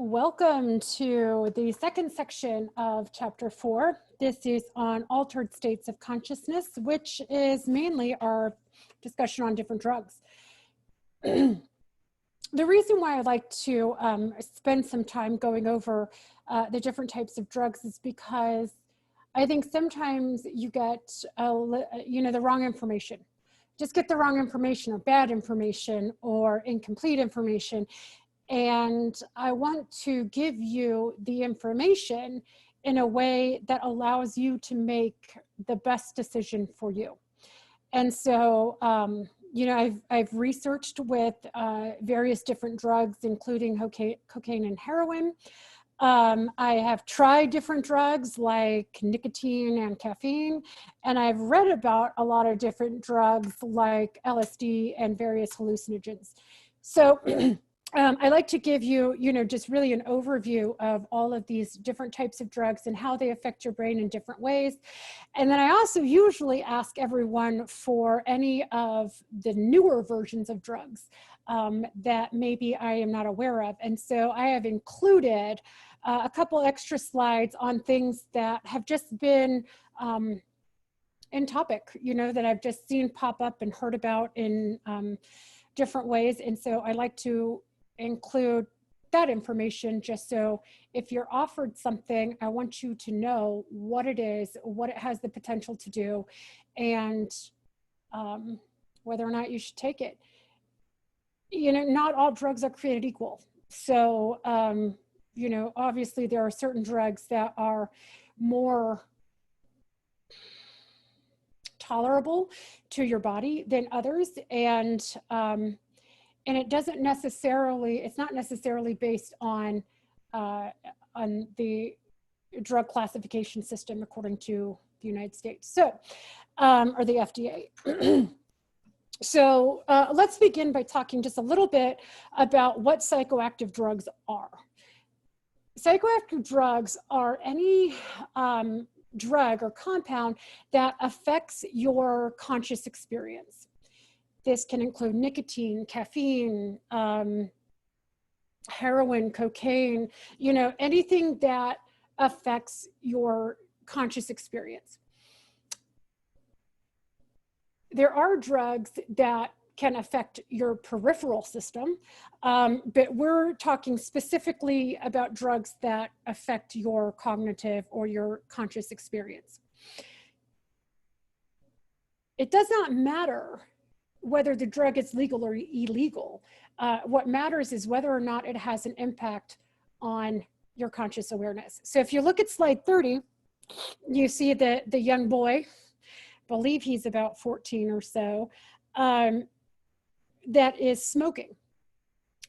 Welcome to the second section of Chapter 4. This is on altered states of consciousness, which is mainly our discussion on different drugs. The reason why I like to spend some time going over the different types of drugs is because I think sometimes you get the wrong information. Just get the wrong information or bad information or incomplete information. And I want to give you the information in a way that allows you to make the best decision for you. And so, I've researched with various different drugs, including cocaine and heroin. I have tried different drugs like nicotine and caffeine, and I've read about a lot of different drugs like LSD and various hallucinogens. So I like to give you, just really an overview of all of these different types of drugs and how they affect your brain in different ways. And then I also usually ask everyone for any of the newer versions of drugs that maybe I am not aware of. And so I have included a couple extra slides on things that have just been in topic, that I've just seen pop up and heard about in different ways. And so I like to include that information just so if you're offered something, I want you to know what it is, what it has the potential to do, and whether or not you should take it. Not all drugs are created equal. So, obviously there are certain drugs that are more tolerable to your body than others. And it doesn't necessarily, it's not necessarily based on the drug classification system according to the United States, so, or the FDA. So let's begin by talking just a little bit about what psychoactive drugs are. Psychoactive drugs are any drug or compound that affects your conscious experience. This can include nicotine, caffeine, heroin, cocaine, anything that affects your conscious experience. There are drugs that can affect your peripheral system, but we're talking specifically about drugs that affect your cognitive or your conscious experience. It does not matter whether the drug is legal or illegal. What matters is whether or not it has an impact on your conscious awareness. So if you look at slide 30, you see the young boy, I believe he's about 14 or so, that is smoking.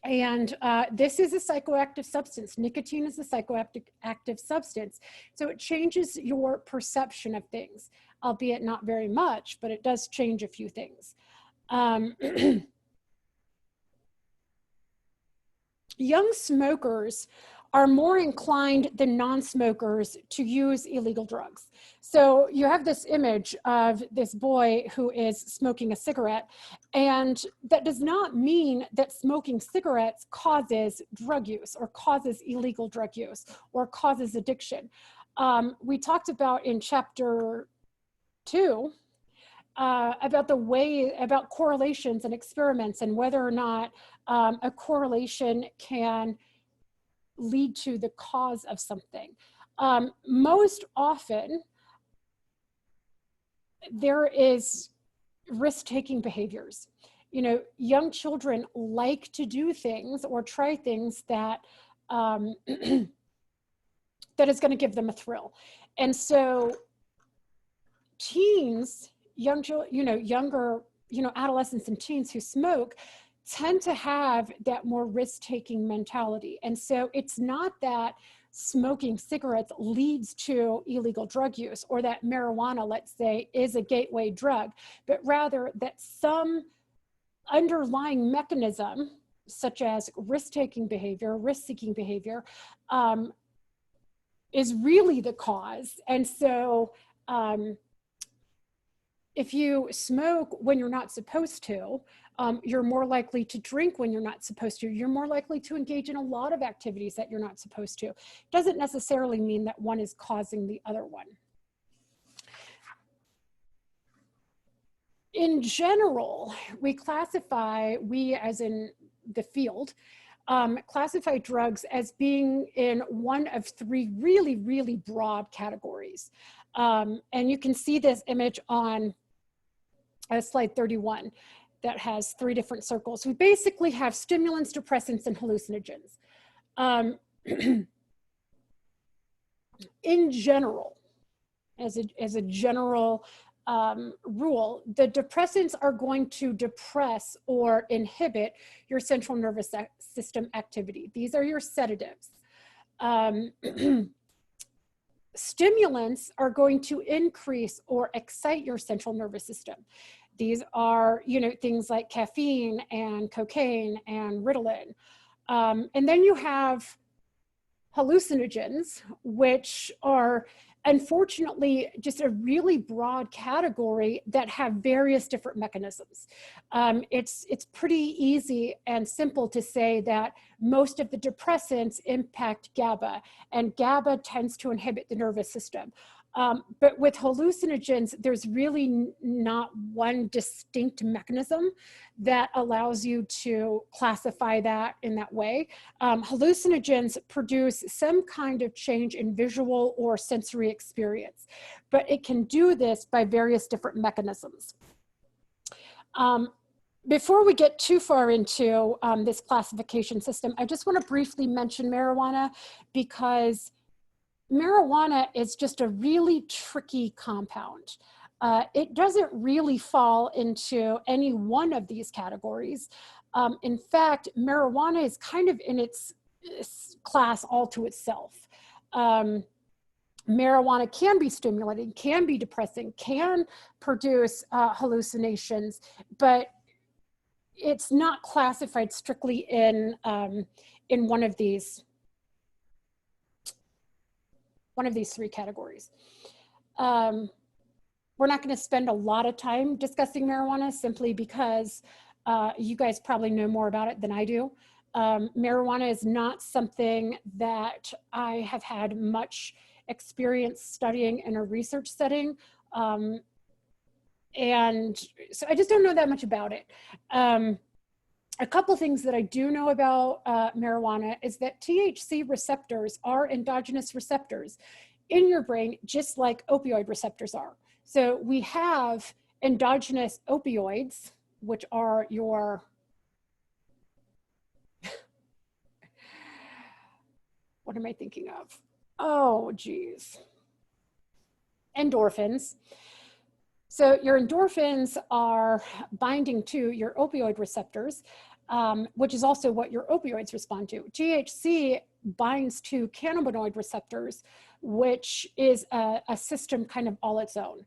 And this is a psychoactive substance. Nicotine is a psychoactive substance. So it changes your perception of things, albeit not very much, but it does change a few things. Young smokers are more inclined than non-smokers to use illegal drugs. So you have this image of this boy who is smoking a cigarette, and that does not mean that smoking cigarettes causes drug use or causes illegal drug use or causes addiction. We talked about in chapter 2 about correlations and experiments and whether or not a correlation can lead to the cause of something. Most often, there is risk-taking behaviors. Young children like to do things or try things that that is going to give them a thrill. And so teens, adolescents and teens who smoke tend to have that more risk-taking mentality. And so it's not that smoking cigarettes leads to illegal drug use or that marijuana, let's say, is a gateway drug, but rather that some underlying mechanism, such as risk-taking behavior, risk-seeking behavior, is really the cause. And so if you smoke when you're not supposed to, you're more likely to drink when you're not supposed to. You're more likely to engage in a lot of activities that you're not supposed to. Doesn't necessarily mean that one is causing the other one. In general, we as in the field, classify drugs as being in one of three really, really broad categories. And you can see this image on slide 31 that has 3 different circles. We basically have stimulants, depressants, and hallucinogens. In general, as a general rule, the depressants are going to depress or inhibit your central nervous system activity. These are your sedatives. Stimulants are going to increase or excite your central nervous system. These are, things like caffeine and cocaine and Ritalin. And then you have hallucinogens, which are unfortunately just a really broad category that have various different mechanisms. It's pretty easy and simple to say that most of the depressants impact GABA, and GABA tends to inhibit the nervous system. But with hallucinogens, there's really not one distinct mechanism that allows you to classify that in that way. Hallucinogens produce some kind of change in visual or sensory experience, but it can do this by various different mechanisms. Before we get too far into this classification system, I just want to briefly mention marijuana, because marijuana is just a really tricky compound. It doesn't really fall into any one of these categories. In fact, marijuana is kind of in its class all to itself. Marijuana can be stimulating, can be depressing, can produce hallucinations, but it's not classified strictly in one of these 3 categories. We're not going to spend a lot of time discussing marijuana simply because you guys probably know more about it than I do. Marijuana is not something that I have had much experience studying in a research setting. And so I just don't know that much about it. A couple things that I do know about marijuana is that THC receptors are endogenous receptors in your brain, just like opioid receptors are. So we have endogenous opioids, which are your, what am I thinking of? Oh, geez. Endorphins. So your endorphins are binding to your opioid receptors, which is also what your opioids respond to. THC binds to cannabinoid receptors, which is a system kind of all its own.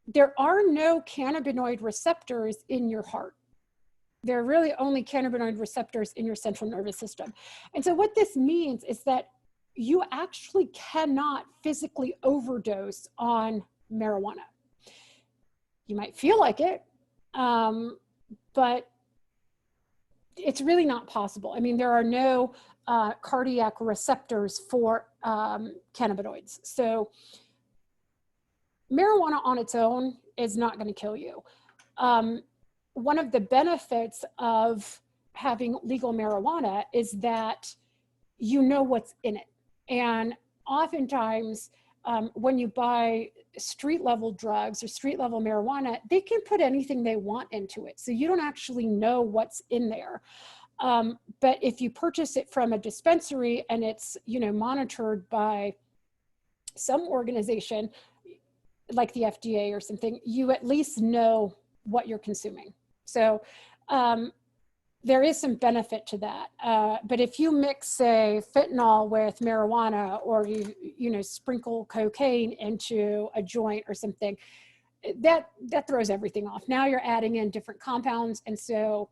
There are no cannabinoid receptors in your heart. There are really only cannabinoid receptors in your central nervous system. And so what this means is that you actually cannot physically overdose on marijuana. You might feel like it, but it's really not possible. I mean, there are no cardiac receptors for cannabinoids. So marijuana on its own is not going to kill you. One of the benefits of having legal marijuana is that you know what's in it. And oftentimes, when you buy street level drugs or street level marijuana, they can put anything they want into it. So you don't actually know what's in there. But if you purchase it from a dispensary and it's, monitored by some organization like the FDA or something, you at least know what you're consuming. So there is some benefit to that. But if you mix, say, fentanyl with marijuana, or you sprinkle cocaine into a joint or something, that throws everything off. Now you're adding in different compounds. And so,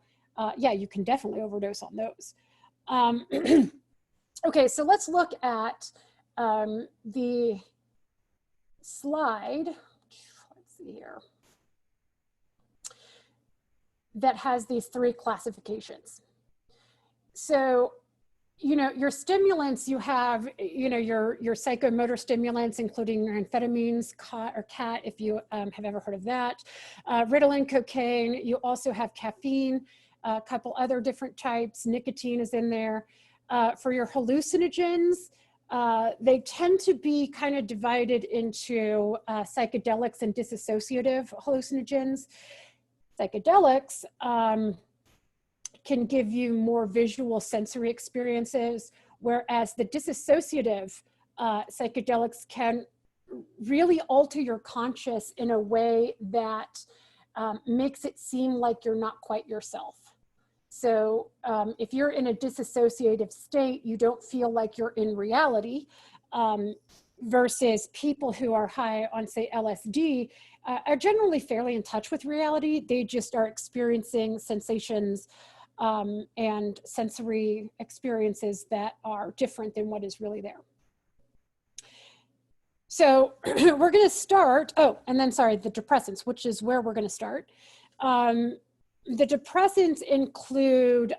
yeah, you can definitely overdose on those. Okay, so let's look at the slide. Let's see here, that has these three classifications. So, you know, your stimulants, you have, you know, your psychomotor stimulants, including your amphetamines, cat, if you have ever heard of that, Ritalin, cocaine. You also have caffeine, a couple other different types. Nicotine is in there. For your hallucinogens, they tend to be kind of divided into psychedelics and dissociative hallucinogens. Psychedelics can give you more visual sensory experiences, whereas the dissociative psychedelics can really alter your conscious in a way that makes it seem like you're not quite yourself. So if you're in a dissociative state, you don't feel like you're in reality, versus people who are high on, say, LSD, are generally fairly in touch with reality. They just are experiencing sensations and sensory experiences that are different than what is really there. So we're going to start, oh, and then sorry, the depressants, which is where we're going to start. The depressants include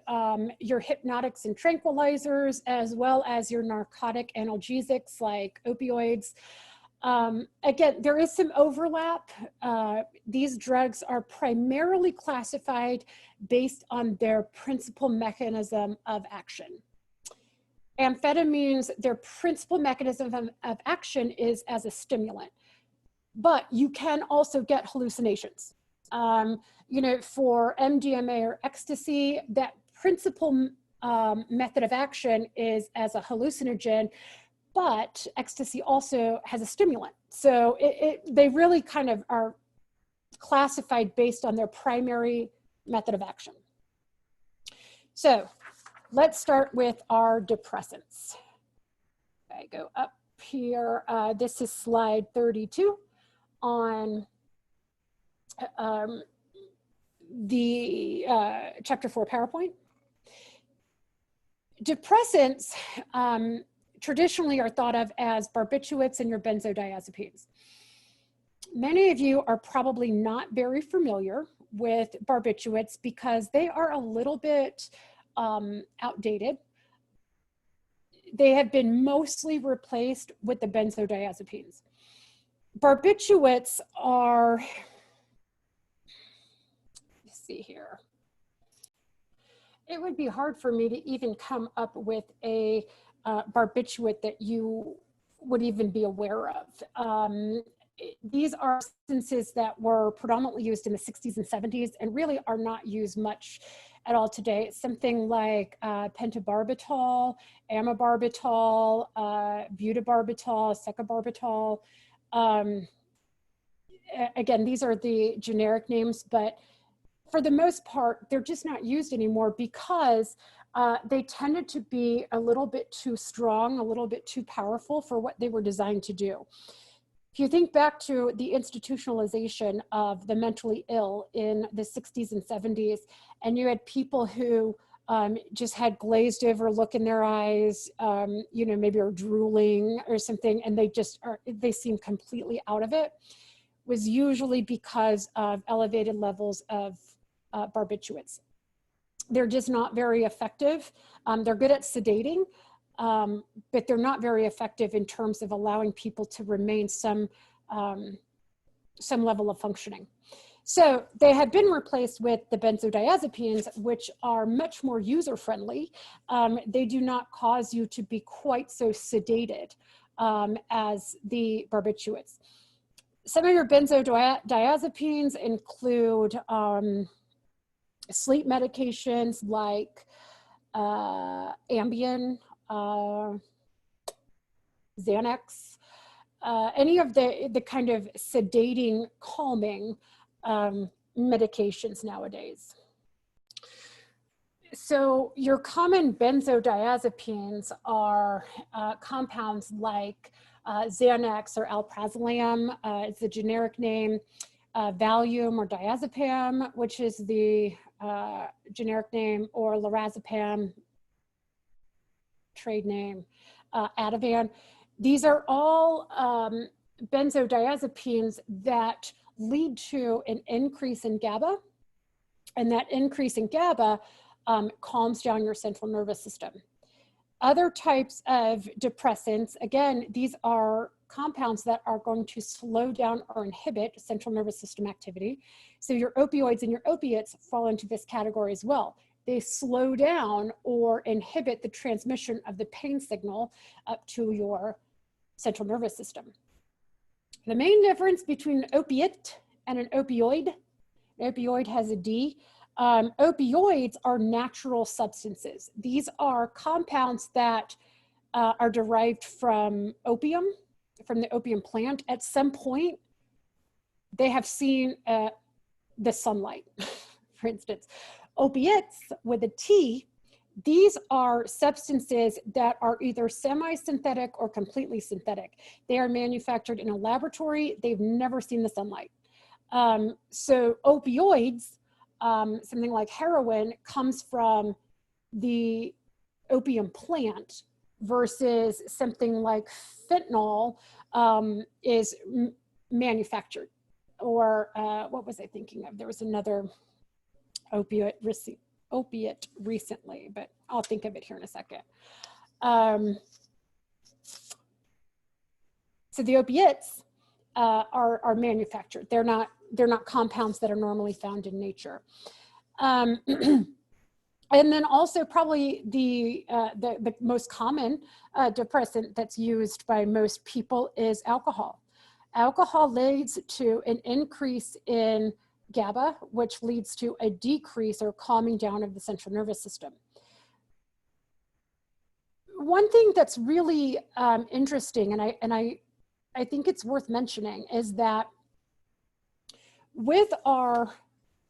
your hypnotics and tranquilizers, as well as your narcotic analgesics like opioids. Again, there is some overlap. These drugs are primarily classified based on their principal mechanism of action. Amphetamines, their principal mechanism of action is as a stimulant, but you can also get hallucinations. You know, for MDMA or ecstasy, that principal method of action is as a hallucinogen, but ecstasy also has a stimulant. So they really kind of are classified based on their primary method of action. So let's start with our depressants. I go up here. This is slide 32 on the chapter 4 PowerPoint. Depressants traditionally are thought of as barbiturates and your benzodiazepines. Many of you are probably not very familiar with barbiturates because they are a little bit outdated. They have been mostly replaced with the benzodiazepines. Barbiturates are, let's see here. It would be hard for me to even come up with a barbiturate that you would even be aware of. These are substances that were predominantly used in the 60s and 70s and really are not used much at all today. It's something like pentobarbital, amibarbital, butabarbital, secabarbital. Again, these are the generic names, but for the most part, they're just not used anymore because they tended to be a little bit too strong, a little bit too powerful for what they were designed to do. If you think back to the institutionalization of the mentally ill in the 60s and 70s, and you had people who just had glazed over look in their eyes, you know, maybe are drooling or something, and they seem completely out of it, was usually because of elevated levels of barbiturates. They're just not very effective. They're good at sedating, but they're not very effective in terms of allowing people to remain some level of functioning. So they have been replaced with the benzodiazepines, which are much more user-friendly. They do not cause you to be quite so sedated as the barbiturates. Some of your benzodiazepines include sleep medications like Ambien, Xanax, any of the kind of sedating, calming medications nowadays. So your common benzodiazepines are compounds like Xanax or alprazolam, it's the generic name, Valium or diazepam, which is the generic name, or lorazepam, trade name, Ativan. These are all benzodiazepines that lead to an increase in GABA, and that increase in GABA calms down your central nervous system. Other types of depressants, again, these are compounds that are going to slow down or inhibit central nervous system activity. So your opioids and your opiates fall into this category as well. They slow down or inhibit the transmission of the pain signal up to your central nervous system. The main difference between an opiate and an opioid has a D. Opioids are natural substances. These are compounds that are derived from opium, from the opium plant. At some point, they have seen the sunlight, for instance. Opiates with a T, these are substances that are either semi-synthetic or completely synthetic. They are manufactured in a laboratory. They've never seen the sunlight. So opioids, something like heroin, comes from the opium plant, versus something like fentanyl is manufactured. Or what was I thinking of? There was another opiate recently, but I'll think of it here in a second. So the opiates are manufactured. They're not compounds that are normally found in nature. And then also probably the most common depressant that's used by most people is alcohol. Alcohol leads to an increase in GABA, which leads to a decrease or calming down of the central nervous system. One thing that's really interesting, and I think it's worth mentioning, is that with our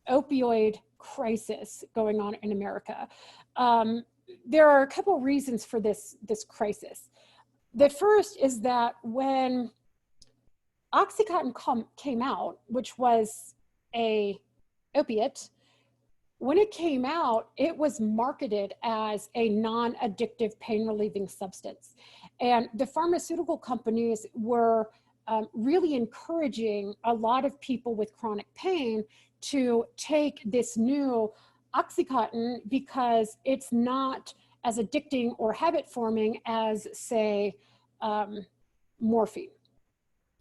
opioid crisis going on in America, there are a couple reasons for this crisis. The first is that when OxyContin came out, which was a opiate, when it came out, it was marketed as a non-addictive pain relieving substance. And the pharmaceutical companies were really encouraging a lot of people with chronic pain to take this new OxyContin because it's not as addicting or habit forming as, say, morphine.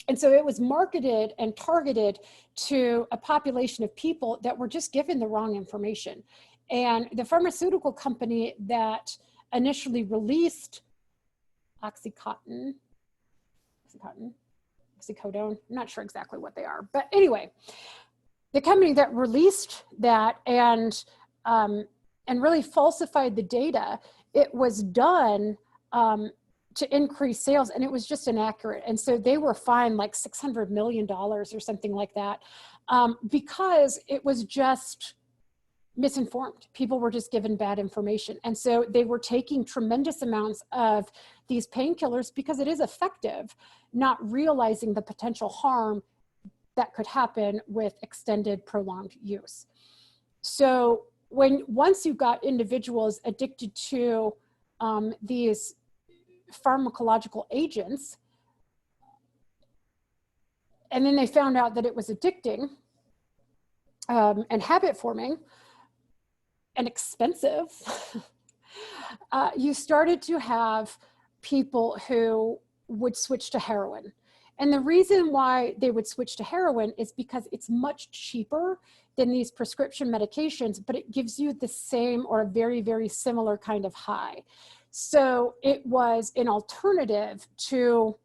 And so it was marketed and targeted to a population of people that were just given the wrong information. And the pharmaceutical company that initially released oxycodone, I'm not sure exactly what they are, but anyway, the company that released that and really falsified the data, it was done to increase sales, and it was just inaccurate. And so they were fined like $600 million or something like that, because it was just misinformed. People were just given bad information. And so they were taking tremendous amounts of these painkillers because it is effective, not realizing the potential harm that could happen with extended, prolonged use. So once you got individuals addicted to these pharmacological agents, and then they found out that it was addicting and habit forming and expensive, you started to have people who would switch to heroin. And the reason why they would switch to heroin is because it's much cheaper than these prescription medications, but it gives you the same or a very, very similar kind of high. So it was an alternative to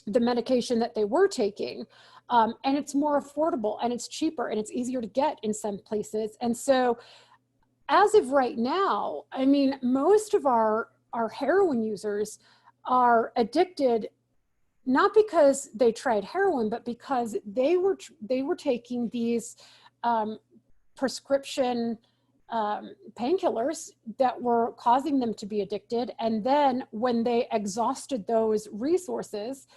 the medication that they were taking. And it's more affordable and it's cheaper and it's easier to get in some places. And so as of right now, I mean, most of our heroin users are addicted not because they tried heroin, but because they were taking these prescription painkillers that were causing them to be addicted. And then when they exhausted those resources,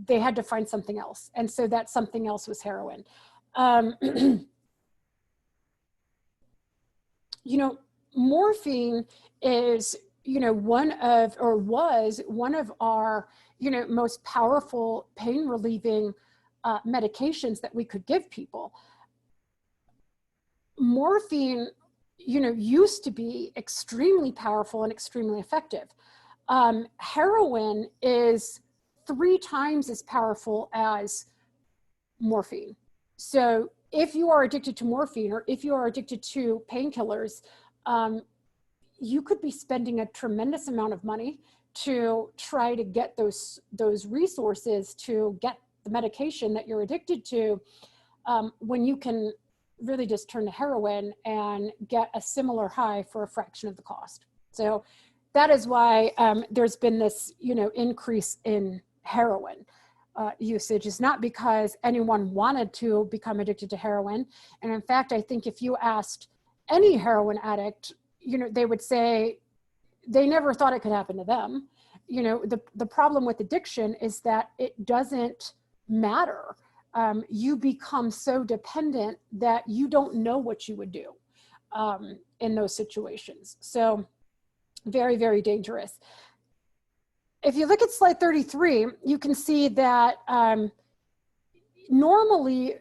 they had to find something else. And so that something else was heroin. You know, morphine is, was one of our, most powerful pain relieving medications that we could give people. Morphine, used to be extremely powerful and extremely effective. Heroin is 3 times as powerful as morphine. So if you are addicted to morphine, or if you are addicted to painkillers, you could be spending a tremendous amount of money to try to get those resources to get the medication that you're addicted to, when you can really just turn to heroin and get a similar high for a fraction of the cost. So that is why there's been this, increase in heroin usage. Is not because anyone wanted to become addicted to heroin. And in fact, I think if you asked any heroin addict, they would say they never thought it could happen to them. The problem with addiction is that it doesn't matter. You become so dependent that you don't know what you would do in those situations. So very, very dangerous. If you look at slide 33, you can see that normally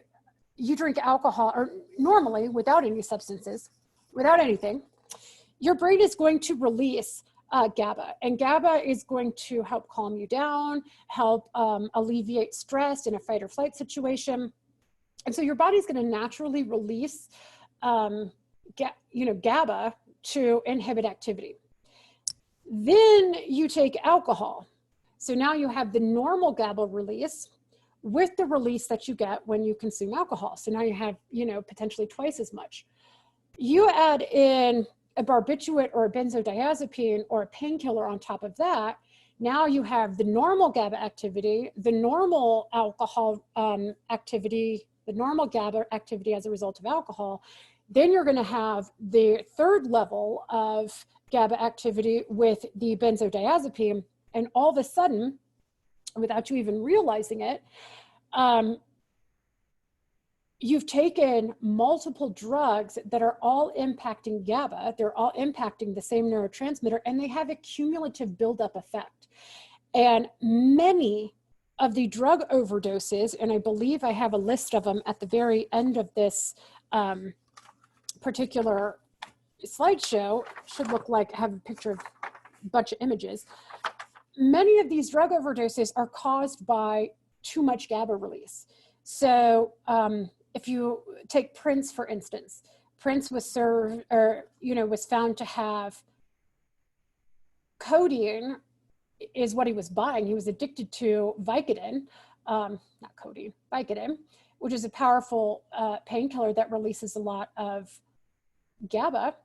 you drink alcohol, or normally without any substances, without anything, your brain is going to release GABA, and GABA is going to help calm you down, help alleviate stress in a fight or flight situation. And so your body's going to naturally release GABA to inhibit activity. Then you take alcohol. So now you have the normal GABA release with the release that you get when you consume alcohol. So now you have, potentially twice as much. You add in a barbiturate or a benzodiazepine or a painkiller on top of that. Now you have the normal GABA activity, the normal alcohol activity, the normal GABA activity as a result of alcohol. Then you're going to have the third level of GABA activity with the benzodiazepine. And all of a sudden, without you even realizing it, you've taken multiple drugs that are all impacting GABA. They're all impacting the same neurotransmitter, and they have a cumulative buildup effect. And many of the drug overdoses, and I believe I have a list of them at the very end of this particular slideshow, should look like, have a picture of a bunch of images. Many of these drug overdoses are caused by too much GABA release. So if you take Prince, for instance, Prince was was found to have codeine is what he was buying. He was addicted to Vicodin, not codeine, Vicodin, which is a powerful painkiller that releases a lot of GABA.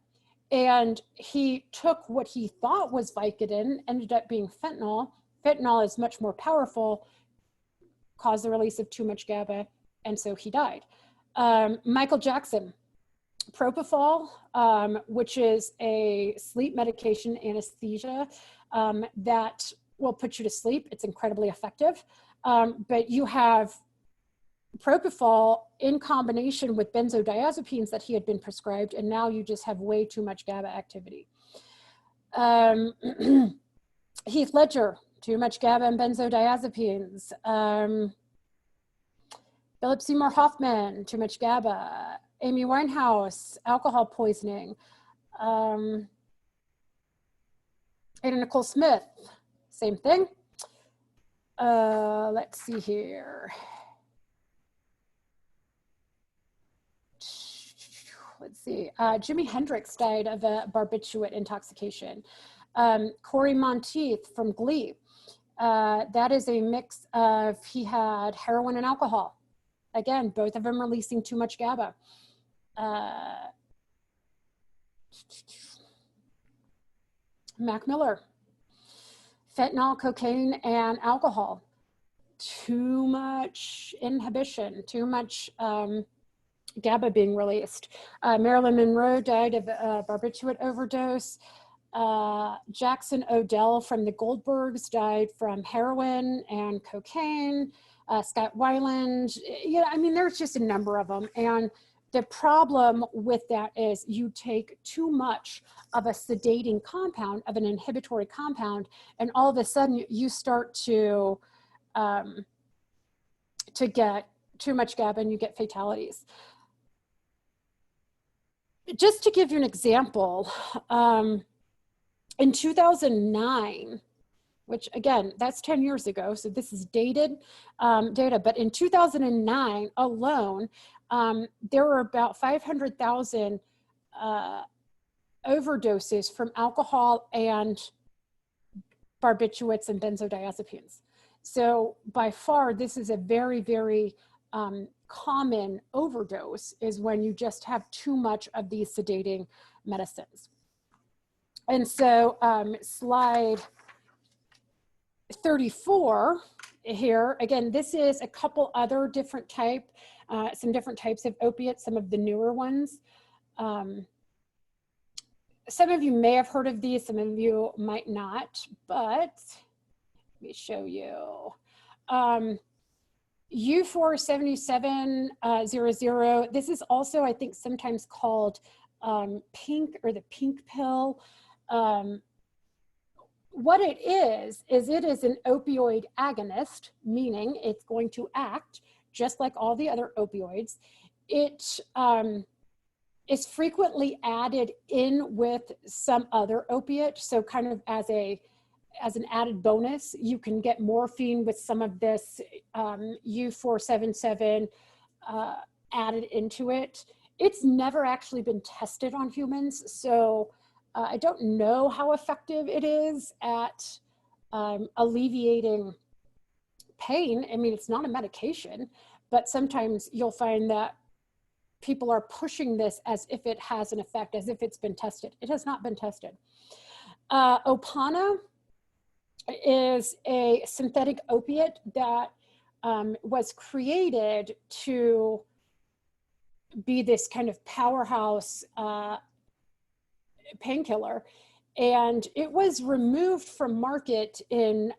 And he took what he thought was Vicodin, ended up being fentanyl. Fentanyl is much more powerful, caused the release of too much GABA, and so he died. Michael Jackson, propofol, which is a sleep medication anesthesia that will put you to sleep. It's incredibly effective. But you have propofol in combination with benzodiazepines that he had been prescribed, and now you just have way too much GABA activity. Heath Ledger, too much GABA and benzodiazepines. Philip Seymour Hoffman, too much GABA. Amy Winehouse, alcohol poisoning. Ada Nicole Smith, same thing. Let's see here. Let's see, Jimi Hendrix died of a barbiturate intoxication. Corey Monteith from Glee, that is a mix of, he had heroin and alcohol. Again, both of them releasing too much GABA. Mac Miller, fentanyl, cocaine, and alcohol. Too much inhibition, too much GABA being released. Marilyn Monroe died of a barbiturate overdose. Jackson Odell from the Goldbergs died from heroin and cocaine. Scott Weiland, I mean, there's just a number of them. And the problem with that is you take too much of a sedating compound, of an inhibitory compound, and all of a sudden you start to to get too much GABA and you get fatalities. Just to give you an example, in 2009, which again, that's 10 years ago, so this is dated data, but in 2009 alone, there were about 500,000 overdoses from alcohol and barbiturates and benzodiazepines. So by far, this is a very, very common overdose, is when you just have too much of these sedating medicines. And so slide 34 here, again, this is a couple other different some different types of opiates, some of the newer ones. Some of you may have heard of these, some of you might not, but let me show you. U47700, this is also, I think, sometimes called pink or the pink pill. What it is it is an opioid agonist, meaning it's going to act just like all the other opioids. It is frequently added in with some other opiate. So kind of as an added bonus, you can get morphine with some of this U477 added into it. It's never actually been tested on humans, so I don't know how effective it is at alleviating pain. I mean, it's not a medication, but sometimes you'll find that people are pushing this as if it has an effect, as if it's been tested. It has not been tested. Opana is a synthetic opiate that was created to be this kind of powerhouse painkiller. And it was removed from market in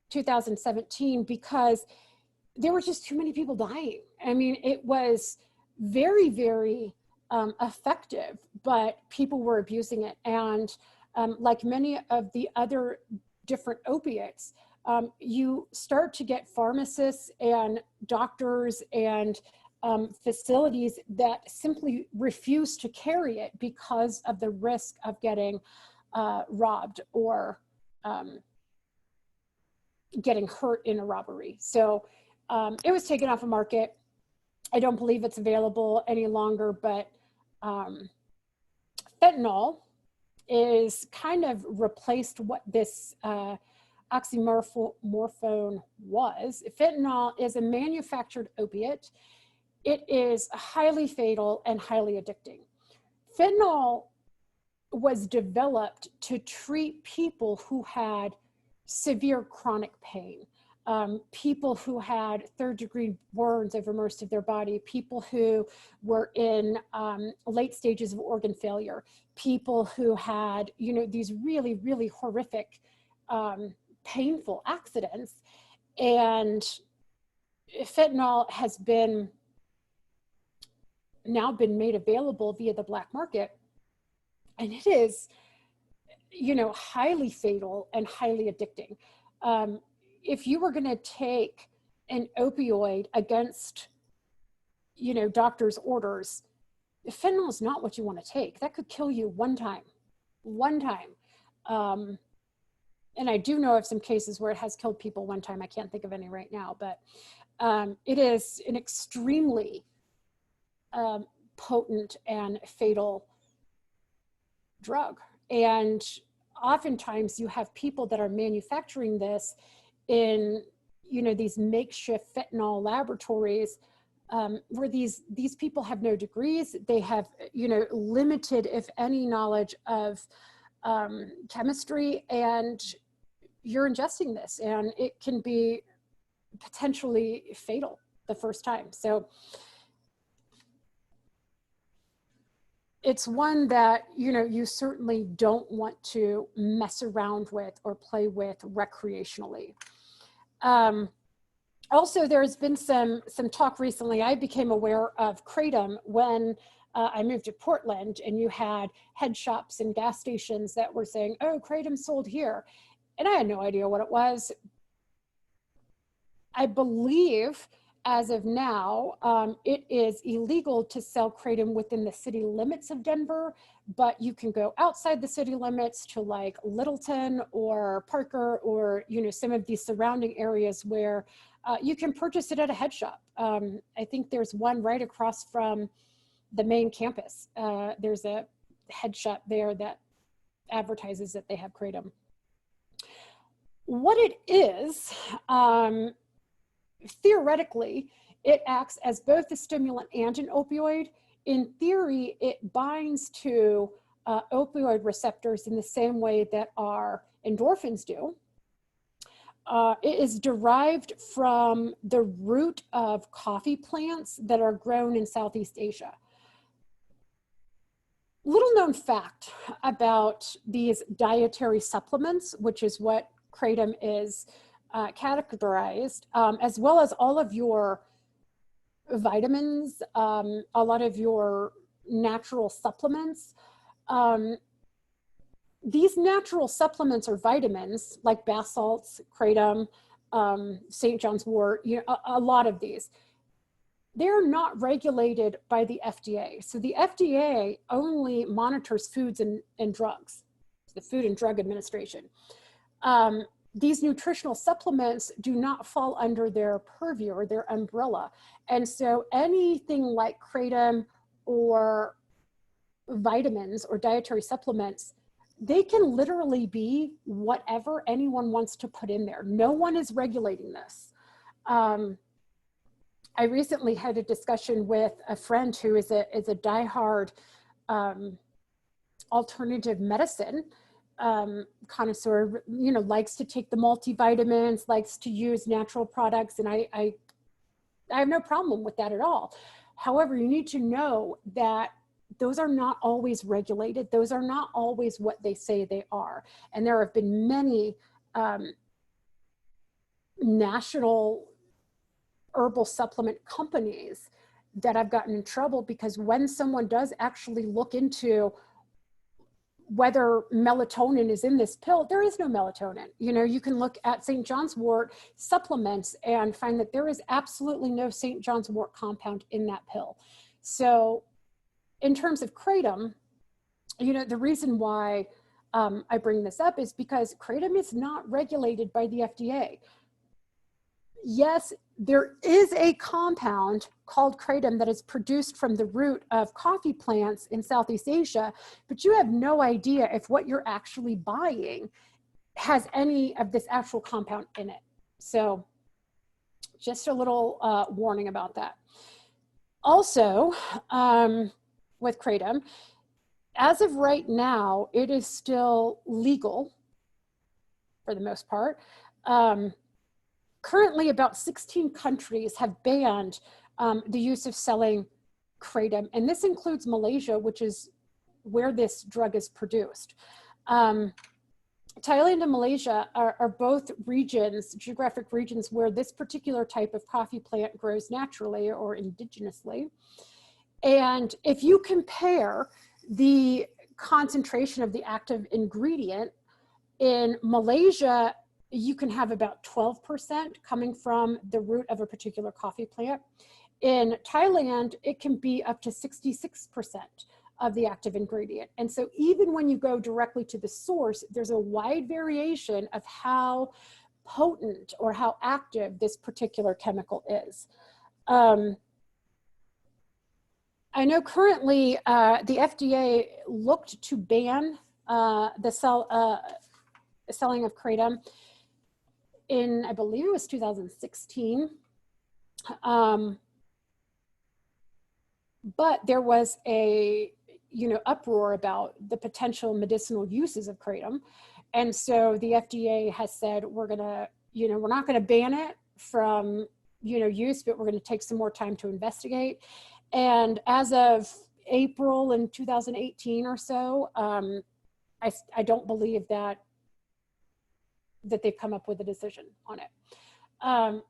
2017 because there were just too many people dying. I mean, it was very, very effective, but people were abusing it. And like many of the other different opiates, you start to get pharmacists and doctors and facilities that simply refuse to carry it because of the risk of getting robbed or getting hurt in a robbery. So it was taken off the market. I don't believe it's available any longer, but fentanyl is kind of replaced what this oxymorphone was. Fentanyl is a manufactured opiate. It is highly fatal and highly addicting. Fentanyl was developed to treat people who had severe chronic pain, people who had third-degree burns over most of their body, people who were in late stages of organ failure, people who had, you know, these really, really horrific, painful accidents. And fentanyl has now been made available via the black market. And it is, you know, highly fatal and highly addicting. If you were going to take an opioid against, you know, doctor's orders, fentanyl is not what you want to take. That could kill you one time. And I do know of some cases where it has killed people one time. I can't think of any right now, but it is an extremely potent and fatal drug. And oftentimes you have people that are manufacturing this in, you know, these makeshift fentanyl laboratories, where these people have no degrees. They have, you know, limited, if any, knowledge of chemistry, and you're ingesting this and it can be potentially fatal the first time. So it's one that, you know, you certainly don't want to mess around with or play with recreationally. Also, there's been some talk recently. I became aware of Kratom when I moved to Portland, and you had head shops and gas stations that were saying, oh, Kratom sold here. And I had no idea what it was. I believe as of now, it is illegal to sell kratom within the city limits of Denver, but you can go outside the city limits to like Littleton or Parker or, you know, some of these surrounding areas where you can purchase it at a head shop. I think there's one right across from the main campus. There's a head shop there that advertises that they have kratom. What it is, theoretically, it acts as both a stimulant and an opioid. In theory, it binds to opioid receptors in the same way that our endorphins do. It is derived from the root of coffee plants that are grown in Southeast Asia. Little known fact about these dietary supplements, which is what kratom is categorized, as well as all of your vitamins, a lot of your natural supplements. These natural supplements or vitamins like bath salts, kratom, St. John's wort, you know, a lot of these, they're not regulated by the FDA. So the FDA only monitors foods and drugs, the Food and Drug Administration. These nutritional supplements do not fall under their purview or their umbrella. And so anything like kratom or vitamins or dietary supplements, they can literally be whatever anyone wants to put in there. No one is regulating this. I recently had a discussion with a friend who is a diehard alternative medicine connoisseur, you know, likes to take the multivitamins, likes to use natural products, and I have no problem with that at all. However, you need to know that those are not always regulated. Those are not always what they say they are. And there have been many national herbal supplement companies that have gotten in trouble because when someone does actually look into whether melatonin is in this pill, there is no melatonin. You know, you can look at St. John's wort supplements and find that there is absolutely no St. John's wort compound in that pill. So in terms of kratom, you know, the reason why I bring this up is because kratom is not regulated by the FDA. Yes, there is a compound called kratom that is produced from the root of coffee plants in Southeast Asia, but you have no idea if what you're actually buying has any of this actual compound in it. So just a little warning about that. Also, with kratom, as of right now, it is still legal for the most part. Currently, about 16 countries have banned the use of selling kratom, and this includes Malaysia, which is where this drug is produced. Thailand and Malaysia are both regions, geographic regions, where this particular type of coffee plant grows naturally or indigenously. And if you compare the concentration of the active ingredient in Malaysia, you can have about 12% coming from the root of a particular coffee plant. In Thailand, it can be up to 66% of the active ingredient. And so even when you go directly to the source, there's a wide variation of how potent or how active this particular chemical is. I know currently the FDA looked to ban the selling of kratom in, I believe it was 2016. But there was a, you know, uproar about the potential medicinal uses of kratom. And so the FDA has said, we're gonna, you know, we're not gonna ban it from, you know, use, but we're gonna take some more time to investigate. And as of April in 2018 or so, I don't believe that they've come up with a decision on it.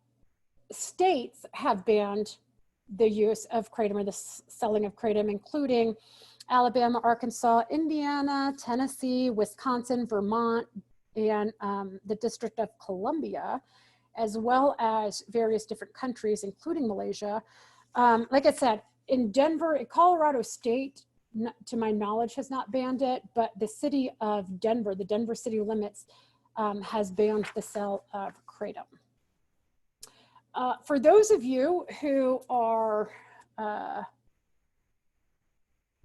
States have banned the use of kratom or the selling of kratom, including Alabama, Arkansas, Indiana, Tennessee, Wisconsin, Vermont, and the District of Columbia. as well as various different countries, including Malaysia. Like I said, in Denver, Colorado State, to my knowledge, has not banned it, but the city of Denver, the Denver city limits, has banned the sale of kratom. For those of you who are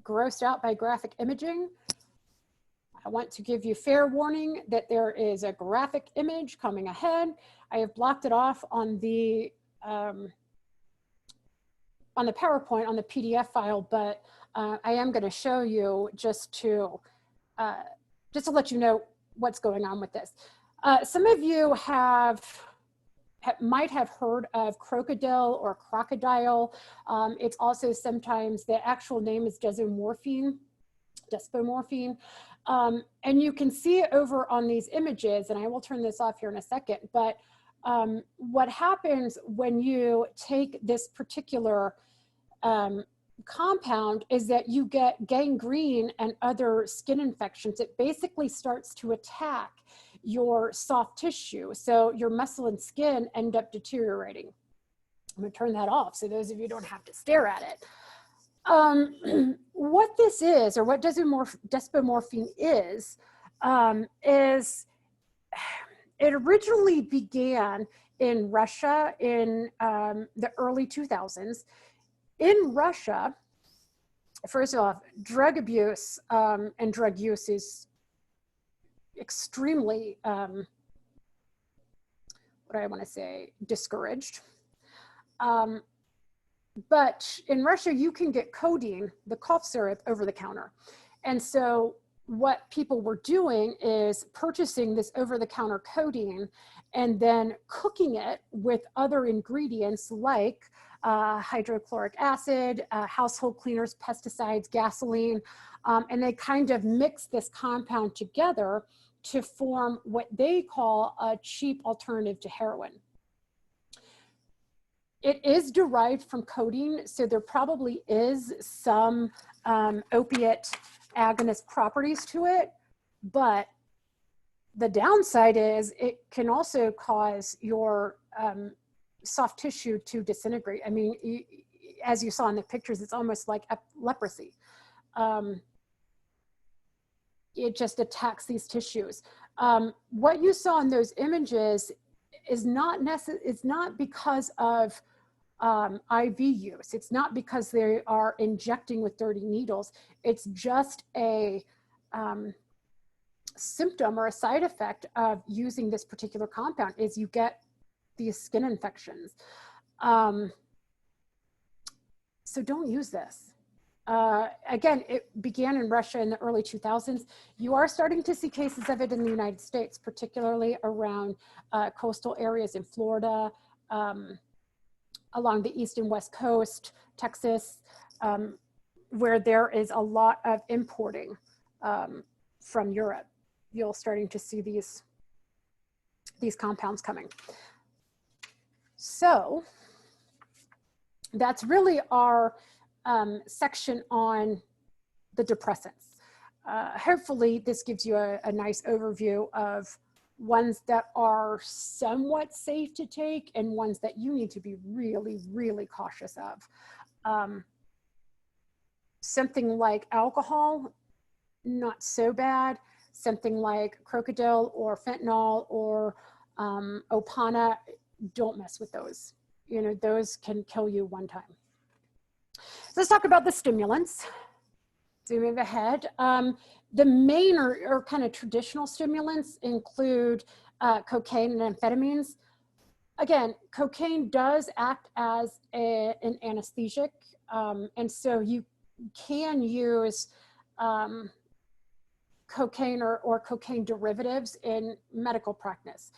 grossed out by graphic imaging, I want to give you fair warning that there is a graphic image coming ahead. I have blocked it off on the PowerPoint, on the PDF file, but I am going to show you just to let you know what's going on with this. Some of you might have heard of crocodile or crocodile. It's also sometimes, the actual name is desomorphine. And you can see over on these images, and I will turn this off here in a second, but what happens when you take this particular compound is that you get gangrene and other skin infections. It basically starts to attack your soft tissue. So your muscle and skin end up deteriorating. I'm gonna turn that off so those of you don't have to stare at it. What this is, or what desomorphine is it originally began in Russia in the early 2000s. In Russia, first off, drug abuse and drug use is extremely, what do I want to say, discouraged. But in Russia, you can get codeine, the cough syrup, over the counter. And so what people were doing is purchasing this over-the-counter codeine and then cooking it with other ingredients like hydrochloric acid, household cleaners, pesticides, gasoline, and they kind of mix this compound together to form what they call a cheap alternative to heroin. It is derived from codeine, so there probably is some opiate agonist properties to it, but the downside is it can also cause your soft tissue to disintegrate. I mean, as you saw in the pictures, it's almost like leprosy. It just attacks these tissues. What you saw in those images is not because of IV use. It's not because they are injecting with dirty needles. It's just a symptom or a side effect of using this particular compound, is you get these skin infections. So don't use this. Again, it began in Russia in the early 2000s. You are starting to see cases of it in the United States, particularly around coastal areas in Florida, along the east and west coast, Texas, where there is a lot of importing from Europe. You're starting to see these compounds coming. So that's really our section on the depressants. Hopefully this gives you a nice overview of ones that are somewhat safe to take and ones that you need to be really, really cautious of. Something like alcohol, not so bad. Something like crocodile or fentanyl or Opana, don't mess with those. You know, those can kill you one time. So let's talk about the stimulants. Zooming ahead. The main or kind of traditional stimulants include cocaine and amphetamines. Again, cocaine does act as an anesthetic, and so you can use cocaine or cocaine derivatives in medical practice.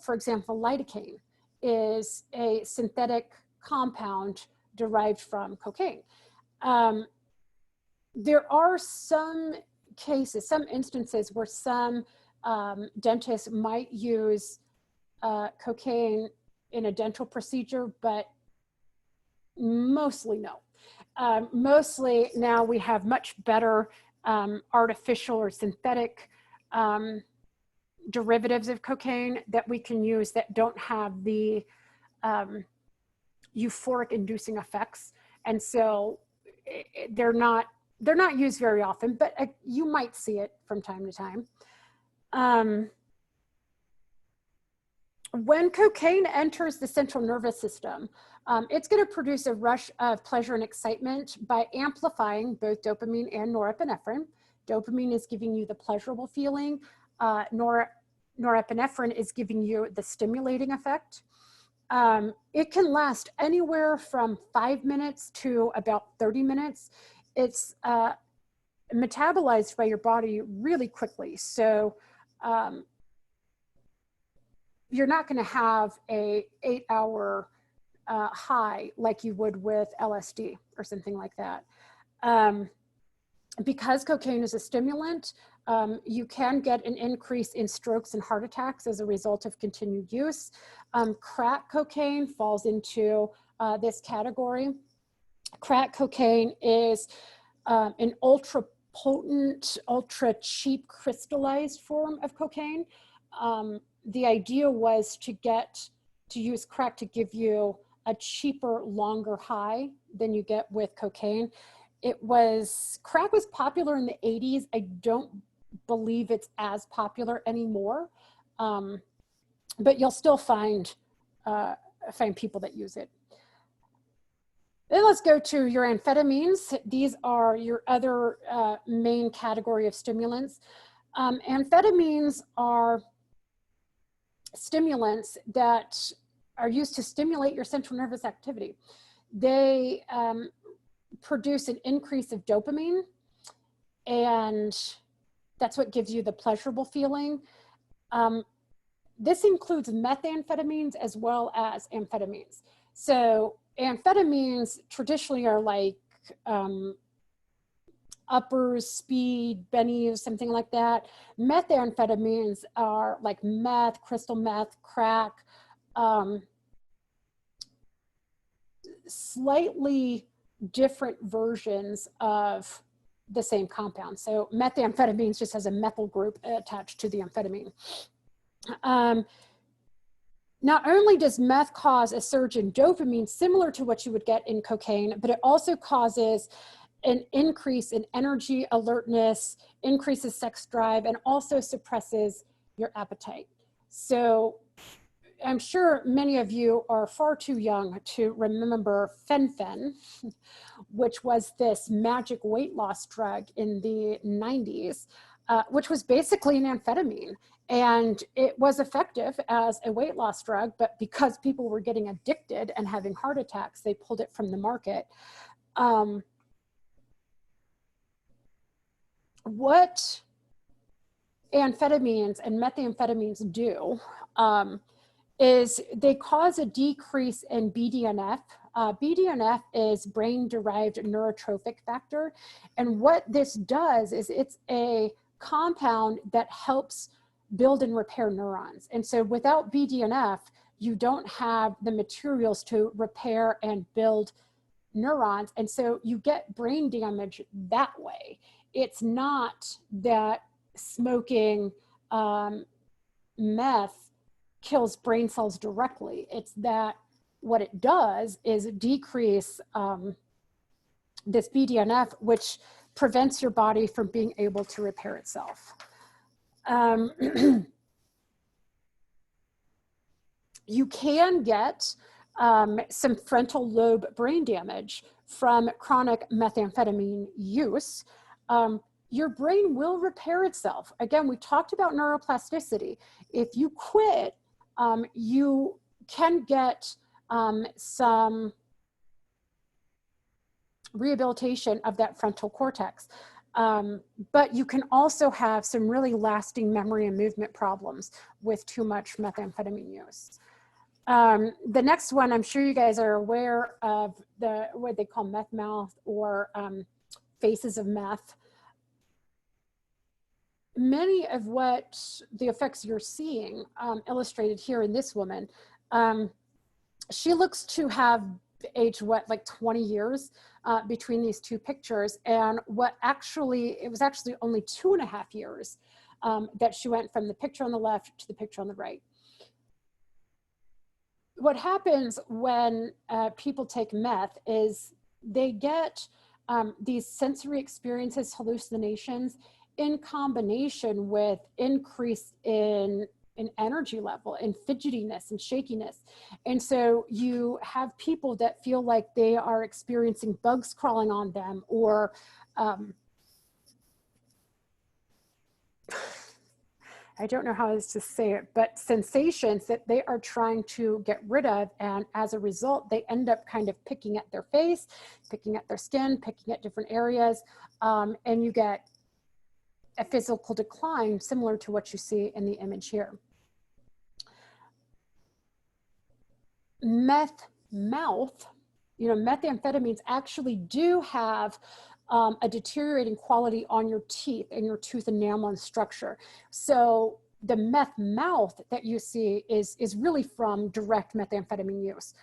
For example, lidocaine is a synthetic compound derived from cocaine. There are some cases, some instances where some dentists might use cocaine in a dental procedure, but mostly no. Mostly now we have much better artificial or synthetic derivatives of cocaine that we can use that don't have the euphoric inducing effects. And so they're not used very often, but you might see it from time to time. When cocaine enters the central nervous system, it's going to produce a rush of pleasure and excitement by amplifying both dopamine and norepinephrine. Dopamine is giving you the pleasurable feeling. Norepinephrine is giving you the stimulating effect. It can last anywhere from 5 minutes to about 30 minutes. It's metabolized by your body really quickly. So you're not going to have a 8-hour high like you would with LSD or something like that. Because cocaine is a stimulant, you can get an increase in strokes and heart attacks as a result of continued use. Crack cocaine falls into this category. Crack cocaine is an ultra potent, ultra cheap crystallized form of cocaine. The idea was to use crack to give you a cheaper, longer high than you get with cocaine. Crack was popular in the 80s. I don't believe it's as popular anymore, but you'll still find people that use it. Then let's go to your amphetamines. These are your other main category of stimulants. Amphetamines are stimulants that are used to stimulate your central nervous activity. They produce an increase of dopamine, and that's what gives you the pleasurable feeling. This includes methamphetamines as well as amphetamines. So amphetamines traditionally are like uppers, speed, bennies, something like that. Methamphetamines are like meth, crystal meth, crack, slightly different versions of the same compound. So methamphetamines just has a methyl group attached to the amphetamine. Not only does meth cause a surge in dopamine similar to what you would get in cocaine, but it also causes an increase in energy, alertness, increases sex drive, and also suppresses your appetite. So I'm sure many of you are far too young to remember fen-phen, which was this magic weight loss drug in the 90s, which was basically an amphetamine. And it was effective as a weight loss drug, but because people were getting addicted and having heart attacks, they pulled it from the market. What amphetamines and methamphetamines do is they cause a decrease in BDNF. BDNF is brain-derived neurotrophic factor. And what this does is it's a compound that helps build and repair neurons. And so without BDNF, you don't have the materials to repair and build neurons. And so you get brain damage that way. It's not that smoking meth kills brain cells directly. It's that what it does is decrease this BDNF, which prevents your body from being able to repair itself. You can get some frontal lobe brain damage from chronic methamphetamine use. Your brain will repair itself. Again, we talked about neuroplasticity. If you quit, you can get some rehabilitation of that frontal cortex. But you can also have some really lasting memory and movement problems with too much methamphetamine use. The next one, I'm sure you guys are aware of what they call meth mouth or faces of meth. Many of what the effects you're seeing illustrated here in this woman, she looks to have aged like 20 years between these two pictures. And it was actually only 2.5 years that she went from the picture on the left to the picture on the right. What happens when people take meth is they get these sensory experiences, hallucinations, in combination with increase in energy level and fidgetiness and shakiness. And so you have people that feel like they are experiencing bugs crawling on them, or I don't know how else to say it, but sensations that they are trying to get rid of. And as a result, they end up kind of picking at their face, picking at their skin, picking at different areas. And you get a physical decline similar to what you see in the image here. Meth mouth, methamphetamines actually do have a deteriorating quality on your teeth and your tooth enamel and structure. So the meth mouth that you see is really from direct methamphetamine use.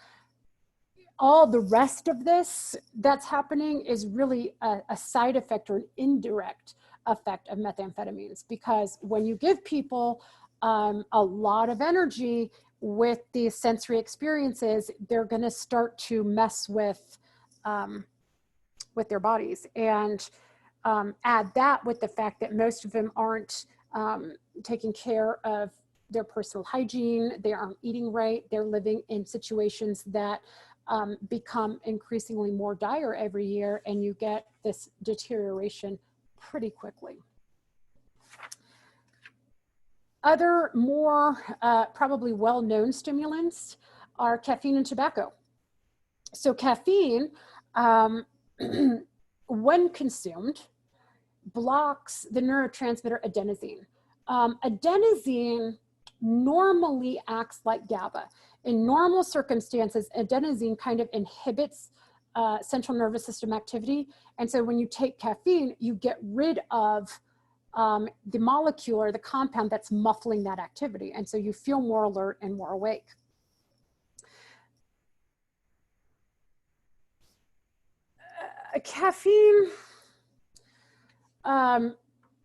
All the rest of this that's happening is really a side effect or an indirect effect of methamphetamines, because when you give people a lot of energy with these sensory experiences, they're going to start to mess with their bodies. And add that with the fact that most of them aren't taking care of their personal hygiene, they aren't eating right, they're living in situations that become increasingly more dire every year, and you get this deterioration pretty quickly. Other more probably well-known stimulants are caffeine and tobacco. So caffeine, when consumed, blocks the neurotransmitter adenosine. Adenosine normally acts like GABA. In normal circumstances, adenosine kind of inhibits central nervous system activity. And so when you take caffeine, you get rid of the molecule or the compound that's muffling that activity. And so you feel more alert and more awake. Caffeine, in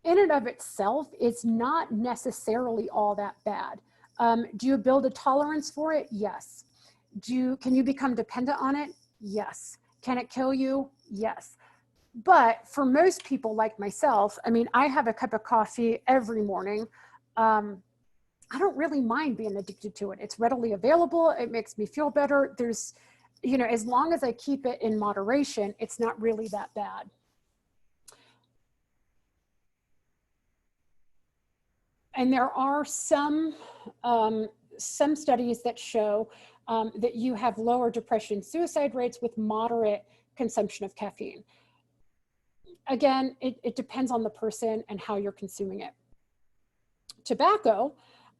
and of itself, is not necessarily all that bad. Do you build a tolerance for it? Yes. Can you become dependent on it? Yes. Can it kill you? Yes. But for most people like myself, I mean, I have a cup of coffee every morning. I don't really mind being addicted to it. It's readily available. It makes me feel better. There's, as long as I keep it in moderation, it's not really that bad. And there are some studies that show that you have lower depression and suicide rates with moderate consumption of caffeine. Again, it depends on the person and how you're consuming it. Tobacco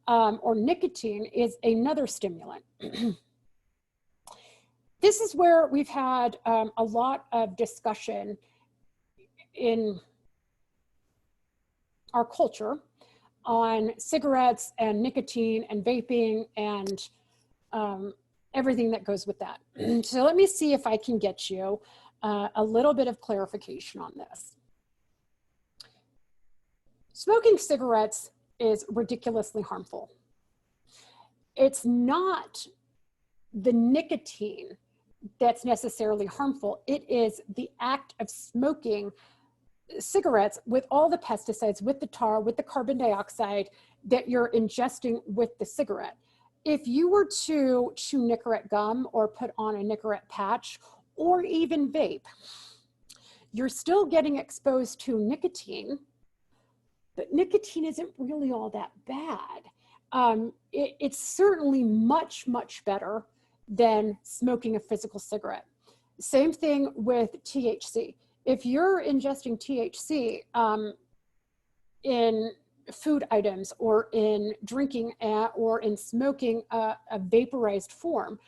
or nicotine is another stimulant. This is where we've had a lot of discussion in our culture on cigarettes and nicotine and vaping and everything that goes with that. So let me see if I can get you a little bit of clarification on this. Smoking cigarettes is ridiculously harmful. It's not the nicotine that's necessarily harmful. It is the act of smoking cigarettes with all the pesticides, with the tar, with the carbon dioxide that you're ingesting with the cigarette. If you were to chew Nicorette gum or put on a Nicorette patch or even vape, you're still getting exposed to nicotine, but nicotine isn't really all that bad. It's certainly much, much better than smoking a physical cigarette. Same thing with THC. If you're ingesting THC in food items or in drinking or in smoking a vaporized form,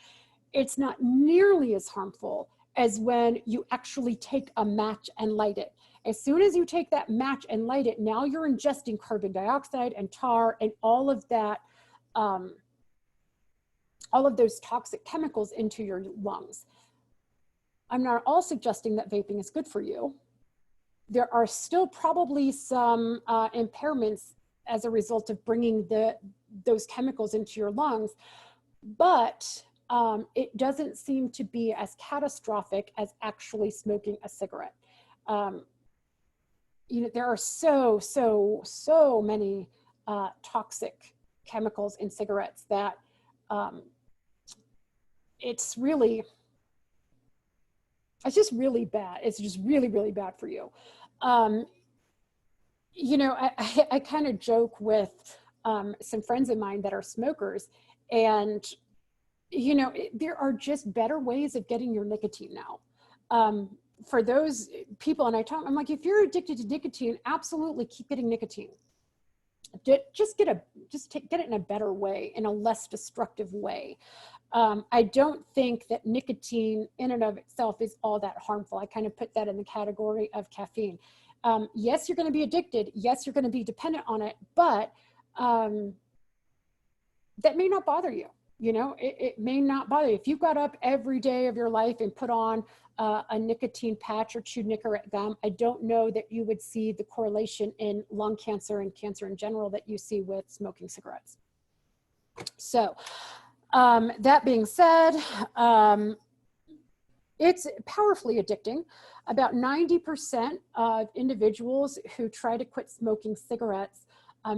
it's not nearly as harmful as when you actually take a match and light it. As soon as you take that match and light it, now you're ingesting carbon dioxide and tar and all of that, all of those toxic chemicals into your lungs. I'm not all suggesting that vaping is good for you. There are still probably some impairments as a result of bringing those chemicals into your lungs, but it doesn't seem to be as catastrophic as actually smoking a cigarette. You know, there are so many toxic chemicals in cigarettes that it's just really bad. It's just really bad for you. You know, I kind of joke with some friends of mine that are smokers, and you know, there are just better ways of getting your nicotine now. For those people, and I'm like, if you're addicted to nicotine, absolutely keep getting nicotine. Just get it in a better way, in a less destructive way. I don't think that nicotine in and of itself is all that harmful. I kind of put that in the category of caffeine. Yes, you're going to be addicted. Yes, you're going to be dependent on it, but that may not bother you. You know, it may not bother you. If you got up every day of your life and put on a nicotine patch or chewed Nicorette gum, I don't know that you would see the correlation in lung cancer and cancer in general that you see with smoking cigarettes. So that being said, it's powerfully addicting. About 90% of individuals who try to quit smoking cigarettes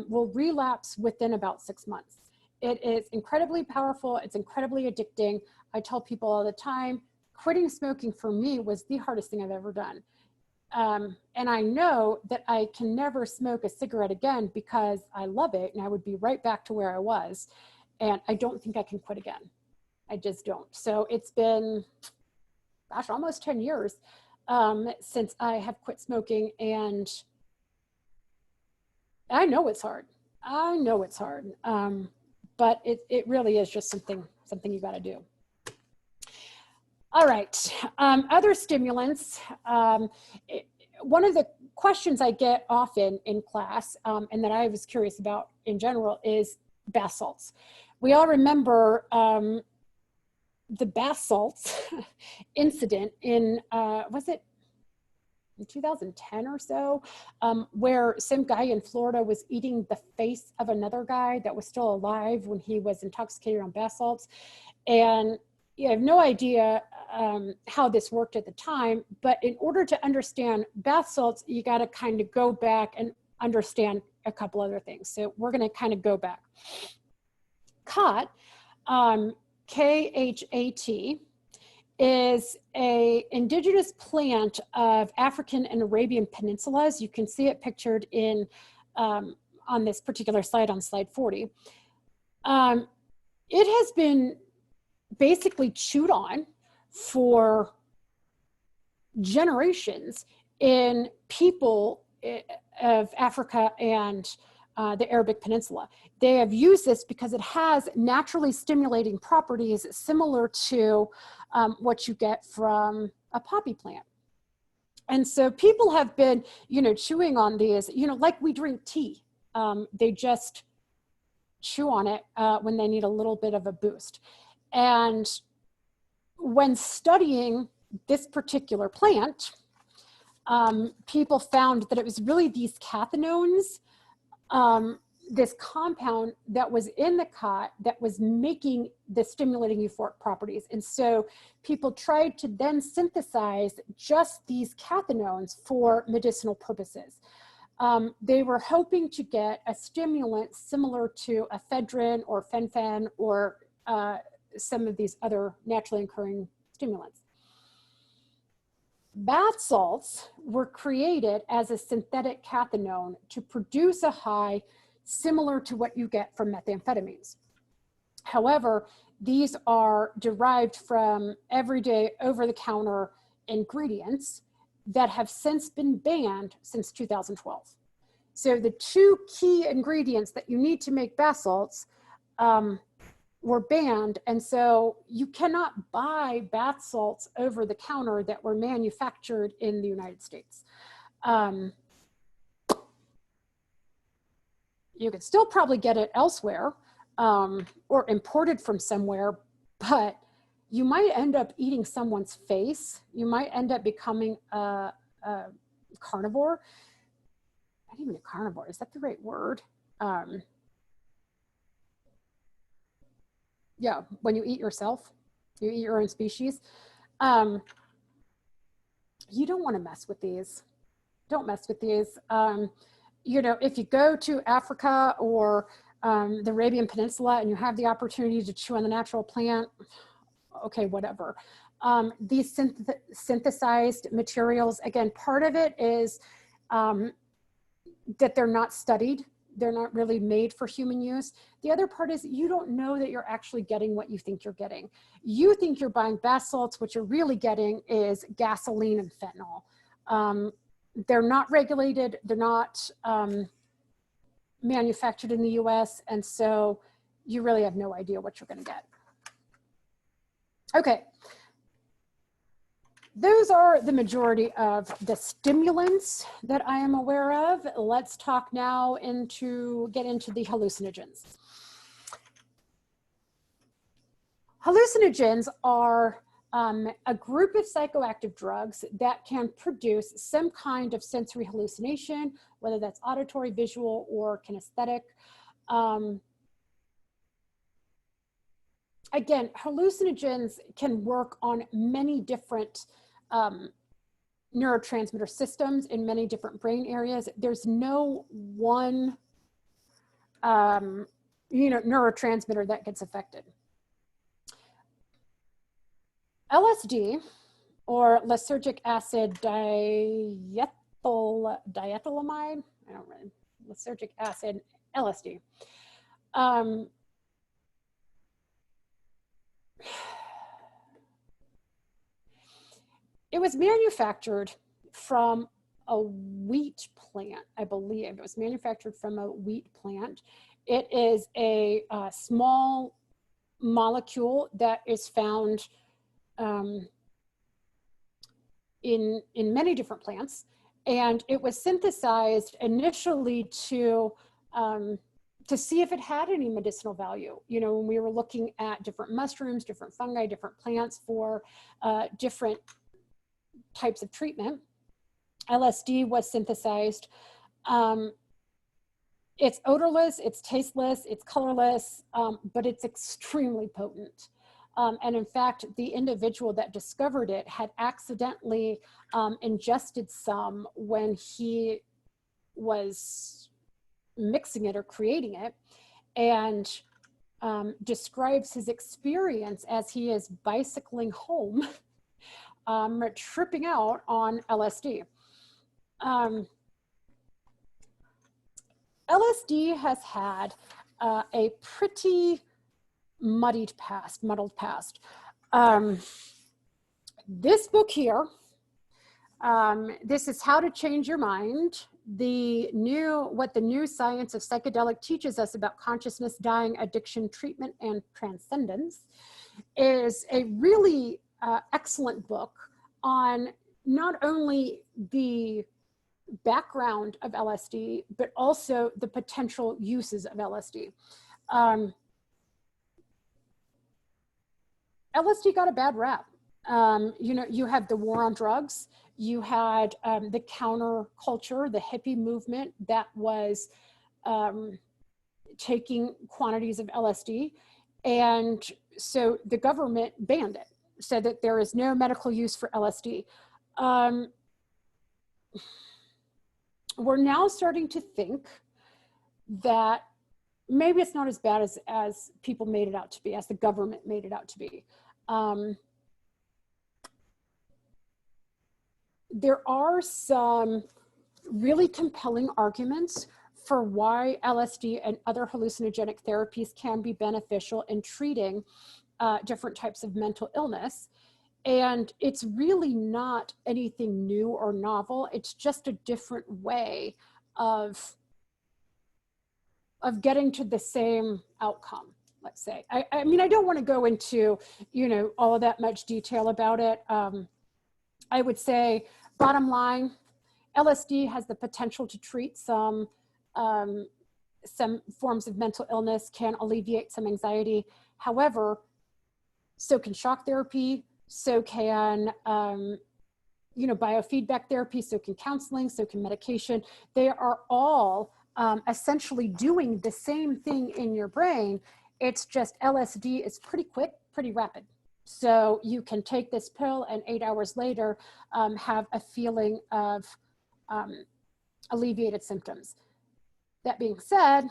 will relapse within about 6 months. It is incredibly powerful. It's incredibly addicting. I tell people all the time, quitting smoking for me was the hardest thing I've ever done. And I know that I can never smoke a cigarette again because I love it and I would be right back to where I was. And I don't think I can quit again. I just don't. So it's been, gosh, almost 10 years since I have quit smoking, and I know it's hard. I know it's hard. But it really is just something you got to do. All right, other stimulants. One of the questions I get often in class, and that I was curious about in general, is bath salts. We all remember the bath salts incident in, was it in 2010 or so, where some guy in Florida was eating the face of another guy that was still alive when he was intoxicated on bath salts. And you have no idea how this worked at the time, but in order to understand bath salts, you got to kind of go back and understand a couple other things. So we're going to kind of go back. Khat, K-H-A-T, is a indigenous plant of African and Arabian peninsulas. You can see it pictured in on this particular slide, on slide 40. It has been basically chewed on for generations in people of Africa and the Arabic Peninsula. They have used this because it has naturally stimulating properties similar to what you get from a poppy plant. And so people have been, you know, chewing on these, you know, like we drink tea. They just chew on it when they need a little bit of a boost. And when studying this particular plant, people found that it was really these cathinones, this compound that was in the khat that was making the stimulating euphoric properties. And so people tried to then synthesize just these cathinones for medicinal purposes. They were hoping to get a stimulant similar to ephedrine or fen-phen or some of these other naturally occurring stimulants. Bath salts were created as a synthetic cathinone to produce a high similar to what you get from methamphetamines. However, these are derived from everyday over-the-counter ingredients that have since been banned since 2012. So the two key ingredients that you need to make bath salts were banned, and so you cannot buy bath salts over the counter that were manufactured in the United States. You could still probably get it elsewhere or imported from somewhere, but you might end up eating someone's face. You might end up becoming a carnivore. Not even a carnivore, is that the right word? Yeah, when you eat yourself, you eat your own species. You don't want to mess with these. Don't mess with these. You know, if you go to Africa or the Arabian Peninsula and you have the opportunity to chew on the natural plant, okay, whatever. These synthesized materials, again, part of it is that they're not studied. They're not really made for human use. The other part is you don't know that you're actually getting what you think you're getting. You think you're buying bath salts. What you're really getting is gasoline and fentanyl. They're not regulated. They're not manufactured in the US. And so you really have no idea what you're going to get. Okay. Those are the majority of the stimulants that I am aware of. Let's talk now get into the hallucinogens. Hallucinogens are a group of psychoactive drugs that can produce some kind of sensory hallucination, whether that's auditory, visual, or kinesthetic. Again, hallucinogens can work on many different neurotransmitter systems in many different brain areas. There's no one, neurotransmitter that gets affected. LSD, or lysergic acid diethylamide, I don't know, lysergic acid, LSD. It was manufactured from a wheat plant, I believe. It was manufactured from a wheat plant. It is a small molecule that is found in many different plants. And it was synthesized initially to see if it had any medicinal value. You know, when we were looking at different mushrooms, different fungi, different plants for different types of treatment, LSD was synthesized. It's odorless, it's tasteless, it's colorless, but it's extremely potent. And in fact, the individual that discovered it had accidentally ingested some when he was mixing it or creating it, and describes his experience as he is bicycling home, tripping out on LSD. LSD has had a pretty muddled past. This book here, this is How to Change Your Mind. What the new science of psychedelic teaches us about consciousness, dying, addiction, treatment, and transcendence, is a really excellent book on not only the background of LSD, but also the potential uses of LSD. LSD got a bad rap. You have the war on drugs. You had the counterculture, the hippie movement that was taking quantities of LSD. And so the government banned it, said that there is no medical use for LSD. We're now starting to think that maybe it's not as bad as people made it out to be, as the government made it out to be. There are some really compelling arguments for why LSD and other hallucinogenic therapies can be beneficial in treating different types of mental illness. And it's really not anything new or novel. It's just a different way of getting to the same outcome, let's say. I mean, I don't want to go into, all of that much detail about it. I would say, bottom line, LSD has the potential to treat some forms of mental illness, can alleviate some anxiety. However, so can shock therapy, so can, biofeedback therapy, so can counseling, so can medication. They are all essentially doing the same thing in your brain. It's just LSD is pretty quick, pretty rapid. So you can take this pill and 8 hours later have a feeling of alleviated symptoms. That being said,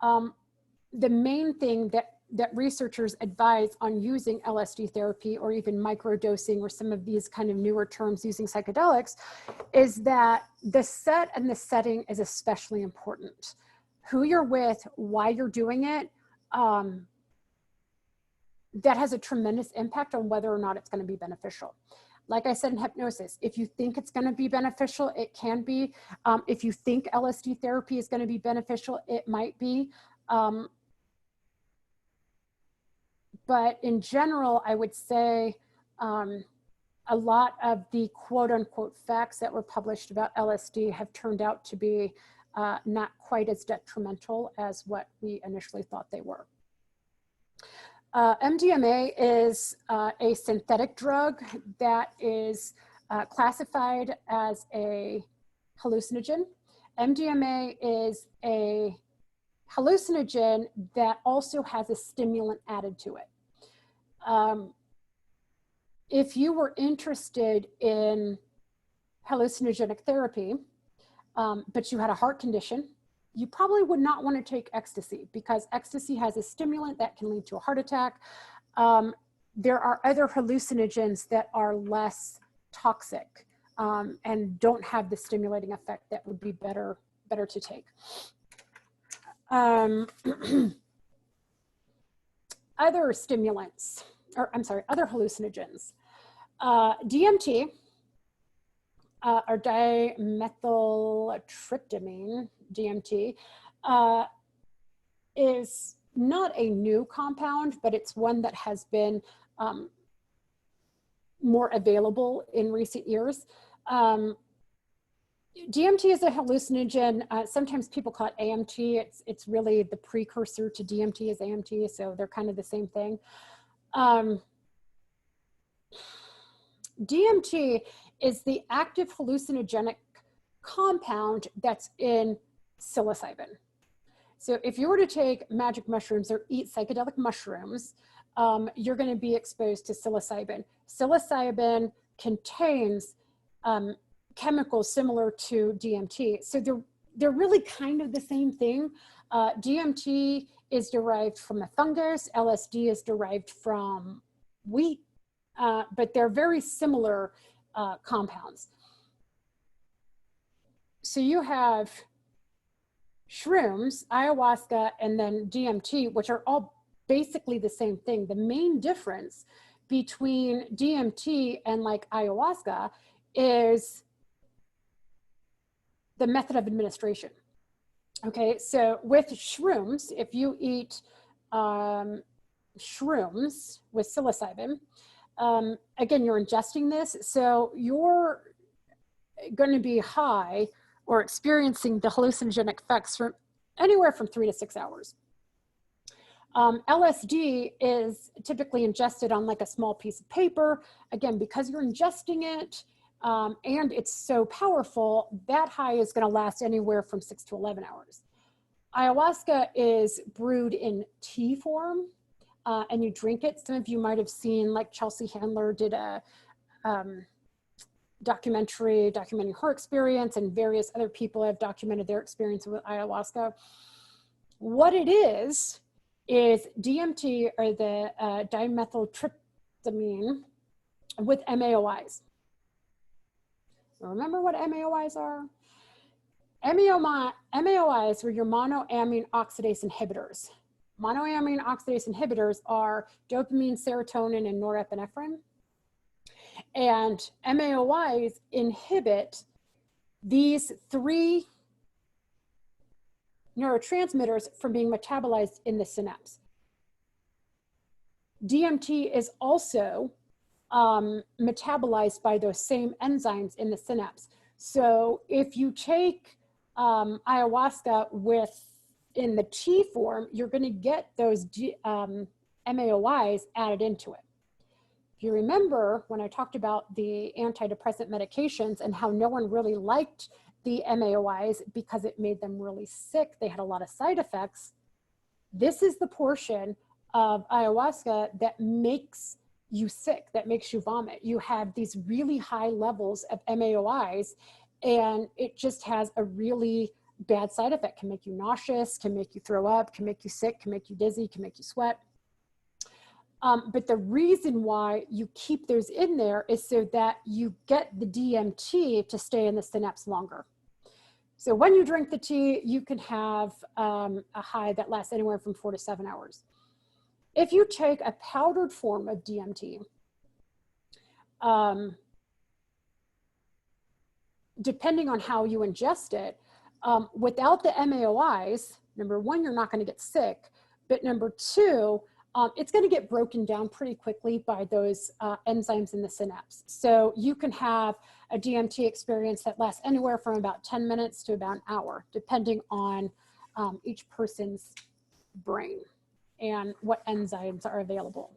the main thing that researchers advise on using LSD therapy or even microdosing or some of these kind of newer terms using psychedelics is that the set and the setting is especially important. Who you're with, why you're doing it, that has a tremendous impact on whether or not it's going to be beneficial. Like I said in hypnosis, if you think it's going to be beneficial, it can be. If you think LSD therapy is going to be beneficial, it might be. But in general, I would say a lot of the quote unquote facts that were published about LSD have turned out to be not quite as detrimental as what we initially thought they were. MDMA is a synthetic drug that is classified as a hallucinogen. MDMA is a hallucinogen that also has a stimulant added to it. If you were interested in hallucinogenic therapy, but you had a heart condition, you probably would not want to take ecstasy because ecstasy has a stimulant that can lead to a heart attack. There are other hallucinogens that are less toxic and don't have the stimulating effect that would be better to take. Other stimulants, or I'm sorry, other hallucinogens. DMT, or dimethyltryptamine, DMT, is not a new compound, but it's one that has been more available in recent years. DMT is a hallucinogen. Sometimes people call it AMT. It's really the precursor to DMT is AMT, so they're kind of the same thing. DMT is the active hallucinogenic compound that's in psilocybin. So if you were to take magic mushrooms or eat psychedelic mushrooms, you're going to be exposed to psilocybin. Psilocybin contains chemicals similar to DMT. So they're really kind of the same thing. DMT is derived from a fungus. LSD is derived from wheat, but they're very similar compounds. So you have shrooms, ayahuasca, and then DMT, which are all basically the same thing. The main difference between DMT and like ayahuasca is the method of administration. Okay, so with shrooms, if you eat shrooms with psilocybin, again, you're ingesting this, so you're going to be high or experiencing the hallucinogenic effects from anywhere from 3 to 6 hours. LSD is typically ingested on like a small piece of paper. Again, because you're ingesting it and it's so powerful, that high is going to last anywhere from 6 to 11 hours. Ayahuasca is brewed in tea form and you drink it. Some of you might have seen, like Chelsea Handler did a documentary documenting her experience, and various other people have documented their experience with ayahuasca. What it is DMT, or the dimethyltryptamine, with MAOIs. Remember what MAOIs are? MAOIs were your monoamine oxidase inhibitors. Monoamine oxidase inhibitors are dopamine, serotonin, and norepinephrine. And MAOIs inhibit these 3 neurotransmitters from being metabolized in the synapse. DMT is also metabolized by those same enzymes in the synapse. So if you take ayahuasca in the tea form, you're going to get those MAOIs added into it. If you remember when I talked about the antidepressant medications and how no one really liked the MAOIs because it made them really sick. They had a lot of side effects. This is the portion of ayahuasca that makes you sick, that makes you vomit. You have these really high levels of MAOIs, and it just has a really bad side effect. Can make you nauseous, can make you throw up, can make you sick, can make you dizzy, can make you sweat. But the reason why you keep those in there is so that you get the DMT to stay in the synapse longer. So when you drink the tea, you can have a high that lasts anywhere from 4 to 7 hours. If you take a powdered form of DMT, depending on how you ingest it, without the MAOIs, number one, you're not going to get sick, but number two, it's going to get broken down pretty quickly by those enzymes in the synapse. So you can have a DMT experience that lasts anywhere from about 10 minutes to about an hour, depending on each person's brain and what enzymes are available.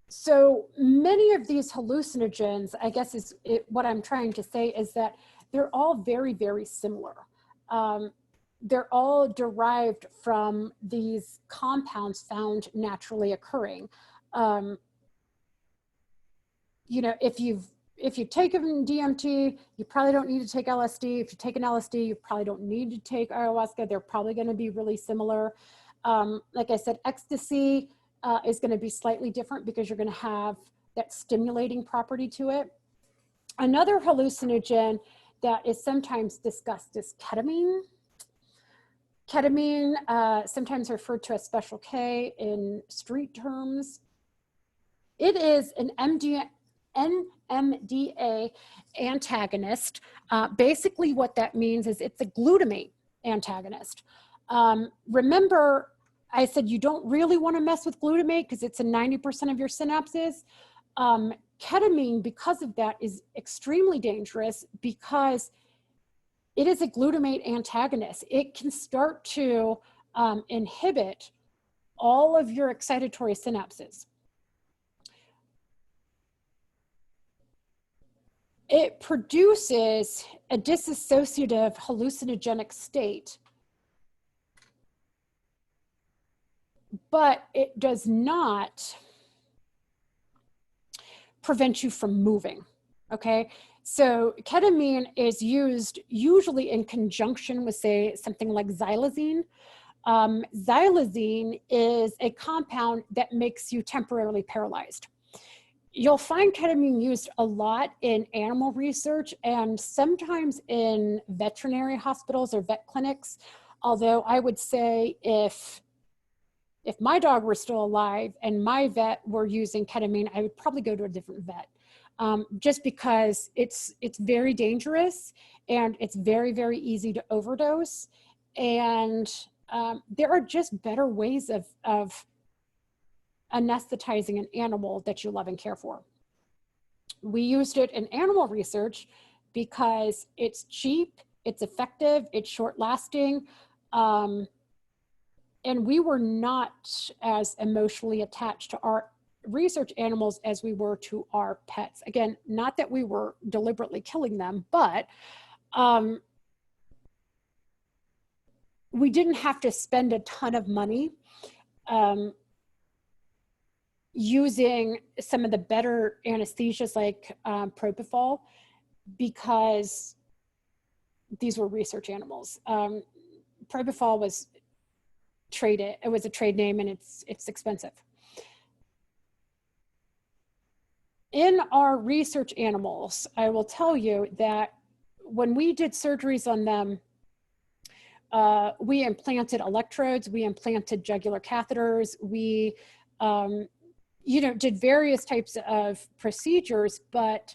So many of these hallucinogens, I guess what I'm trying to say is that they're all very, very similar. They're all derived from these compounds found naturally occurring. You know, if you've taken DMT, you probably don't need to take LSD. If you take an LSD, you probably don't need to take ayahuasca. They're probably going to be really similar. Like I said, ecstasy is going to be slightly different because you're going to have that stimulating property to it. Another hallucinogen that is sometimes discussed is ketamine. Ketamine, sometimes referred to as Special K in street terms. It is an NMDA antagonist. Basically what that means is it's a glutamate antagonist. Remember, I said you don't really want to mess with glutamate because it's in 90% of your synapses. Ketamine, because of that, is extremely dangerous because it is a glutamate antagonist. It can start to inhibit all of your excitatory synapses. It produces a dissociative hallucinogenic state, but it does not prevent you from moving, okay? So ketamine is used usually in conjunction with, say, something like xylazine. Xylazine is a compound that makes you temporarily paralyzed. You'll find ketamine used a lot in animal research and sometimes in veterinary hospitals or vet clinics. Although I would say if my dog were still alive and my vet were using ketamine, I would probably go to a different vet. Just because it's very dangerous and it's very, very easy to overdose. And there are just better ways of anesthetizing an animal that you love and care for. We used it in animal research because it's cheap, it's effective, it's short lasting. And we were not as emotionally attached to our research animals as we were to our pets. Again, not that we were deliberately killing them, but we didn't have to spend a ton of money using some of the better anesthesias like propofol because these were research animals. Propofol was traded, it was a trade name and it's expensive. In our research animals, I will tell you that when we did surgeries on them, we implanted electrodes, we implanted jugular catheters, we did various types of procedures, but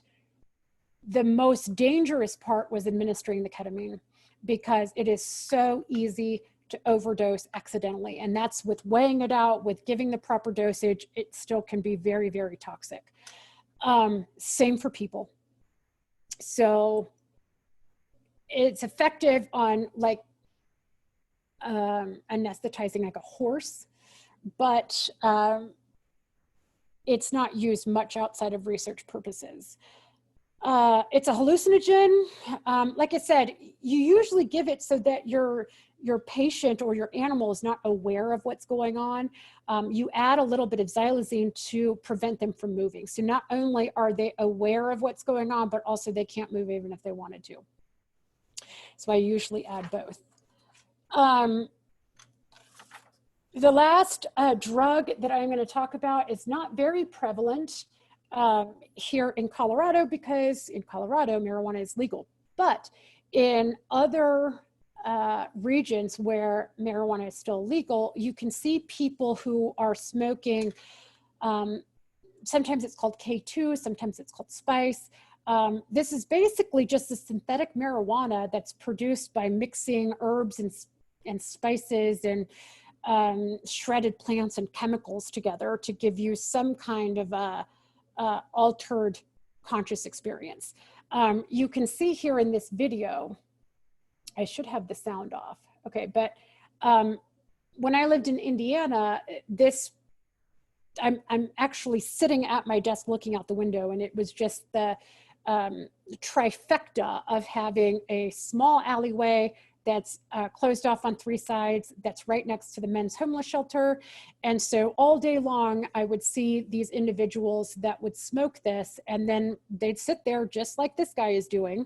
the most dangerous part was administering the ketamine because it is so easy to overdose accidentally. And that's with weighing it out, with giving the proper dosage, it still can be very, very toxic. Same for people. So it's effective on like anesthetizing like a horse, but it's not used much outside of research purposes. It's a hallucinogen. Like I said, you usually give it so that your patient or your animal is not aware of what's going on. You add a little bit of xylazine to prevent them from moving. So not only are they aware of what's going on, but also they can't move even if they wanted to. So I usually add both. The last drug that I'm going to talk about is not very prevalent here in Colorado, because in Colorado, marijuana is legal. But in other regions where marijuana is still legal, you can see people who are smoking, sometimes it's called K2, sometimes it's called spice. This is basically just a synthetic marijuana that's produced by mixing herbs and spices and shredded plants and chemicals together to give you some kind of a altered conscious experience. You can see here in this video, I should have the sound off. Okay, but when I lived in Indiana, I'm actually sitting at my desk looking out the window, and it was just the trifecta of having a small alleyway that's closed off on 3 sides, that's right next to the men's homeless shelter. And so all day long, I would see these individuals that would smoke this, and then they'd sit there just like this guy is doing,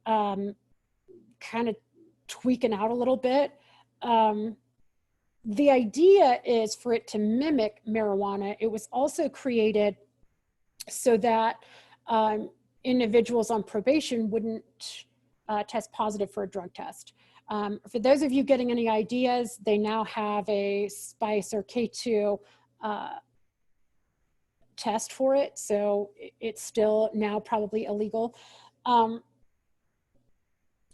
kind of tweaking out a little bit. The idea is for it to mimic marijuana. It was also created so that individuals on probation wouldn't test positive for a drug test. For those of you getting any ideas, they now have a spice or K2 test for it. So it's still now probably illegal.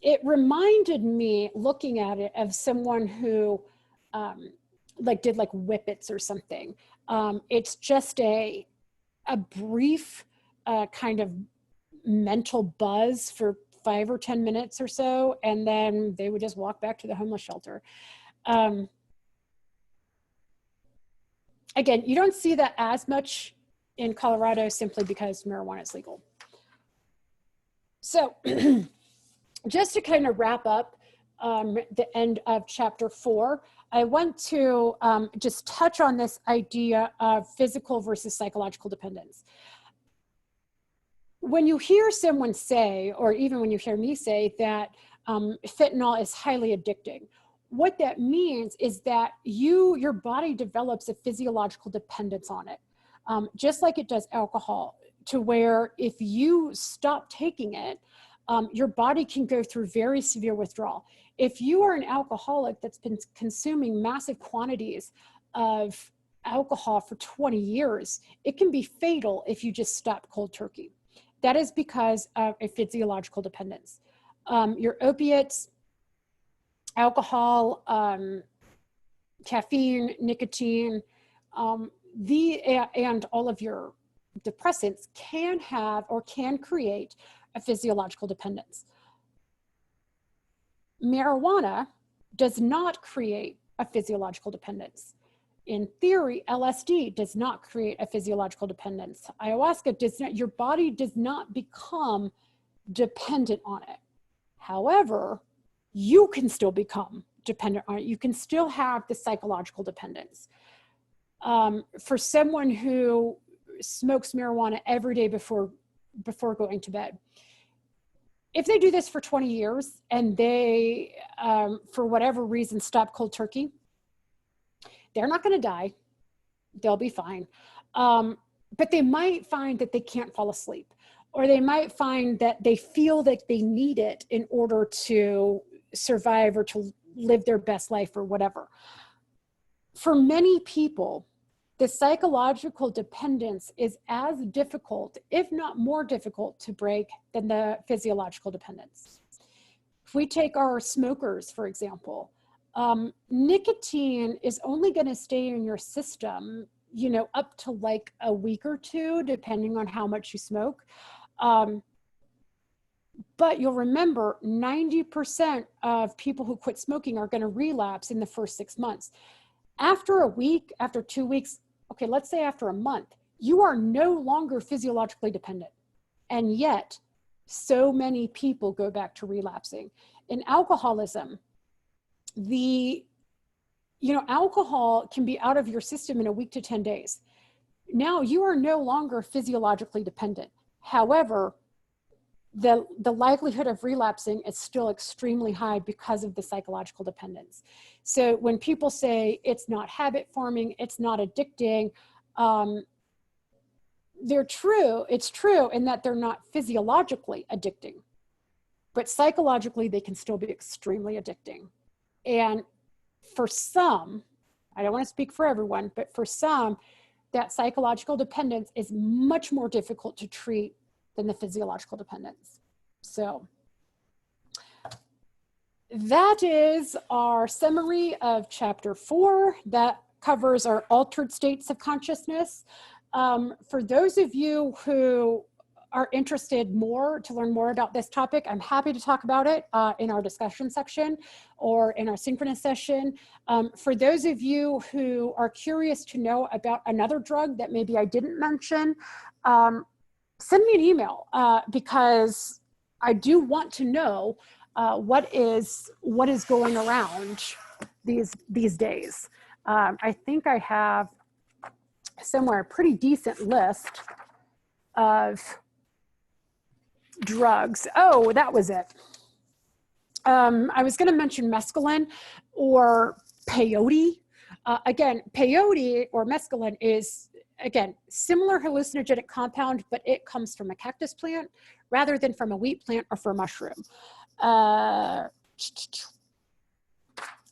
It reminded me, looking at it, of someone who did like whippets or something. It's just a brief kind of mental buzz for 5 or 10 minutes or so, and then they would just walk back to the homeless shelter. Again, you don't see that as much in Colorado simply because marijuana is legal. So just to kind of wrap up the end of chapter 4, I want to just touch on this idea of physical versus psychological dependence. When you hear someone say, or even when you hear me say, that fentanyl is highly addicting, what that means is that your body develops a physiological dependence on it, just like it does alcohol, to where if you stop taking it, your body can go through very severe withdrawal. If you are an alcoholic that's been consuming massive quantities of alcohol for 20 years, it can be fatal if you just stop cold turkey. That is because of a physiological dependence. Your opiates, alcohol, caffeine, nicotine, and all of your depressants can have or can create a physiological dependence. Marijuana does not create a physiological dependence. In theory, LSD does not create a physiological dependence. Ayahuasca does not, your body does not become dependent on it. However, you can still become dependent on it. You can still have the psychological dependence. For someone who smokes marijuana every day before going to bed, if they do this for 20 years and they, for whatever reason, stop cold turkey, they're not going to die. They'll be fine. But they might find that they can't fall asleep, or they might find that they feel that they need it in order to survive or to live their best life or whatever. For many people, the psychological dependence is as difficult, if not more difficult, to break than the physiological dependence. If we take our smokers, for example, nicotine is only going to stay in your system, up to like a week or 2, depending on how much you smoke. But you'll remember 90% of people who quit smoking are going to relapse in the first 6 months. After a week, after 2 weeks, okay, let's say after a month, you are no longer physiologically dependent. And yet, so many people go back to relapsing. In alcoholism, alcohol can be out of your system in a week to 10 days. Now you are no longer physiologically dependent. However, the likelihood of relapsing is still extremely high because of the psychological dependence. So when people say it's not habit forming, it's not addicting, it's true in that they're not physiologically addicting, but psychologically they can still be extremely addicting. And for some, I don't want to speak for everyone, but for some, that psychological dependence is much more difficult to treat than the physiological dependence. So that is our summary of chapter 4 that covers our altered states of consciousness. For those of you who are interested to learn more about this topic, I'm happy to talk about it in our discussion section or in our synchronous session. For those of you who are curious to know about another drug that maybe I didn't mention, send me an email because I do want to know what is going around these days. I think I have somewhere a pretty decent list of drugs. Oh, that was it. I was going to mention mescaline or peyote. Again, peyote or mescaline is, again, similar hallucinogenic compound, but it comes from a cactus plant rather than from a wheat plant or from a mushroom.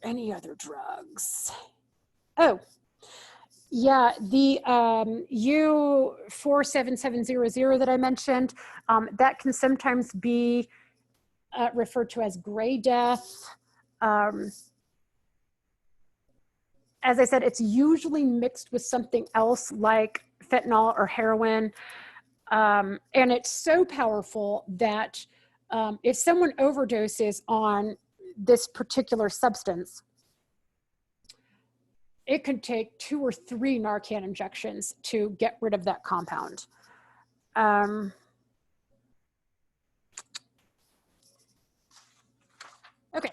Any other drugs? Oh, yeah, the U47700 that I mentioned, that can sometimes be referred to as gray death. As I said, it's usually mixed with something else like fentanyl or heroin. And it's so powerful that if someone overdoses on this particular substance, it could take 2 or 3 Narcan injections to get rid of that compound. Okay, I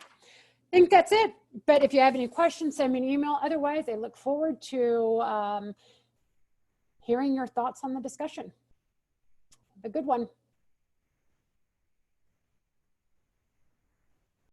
think that's it. But if you have any questions, send me an email. Otherwise, I look forward to hearing your thoughts on the discussion. Have a good one.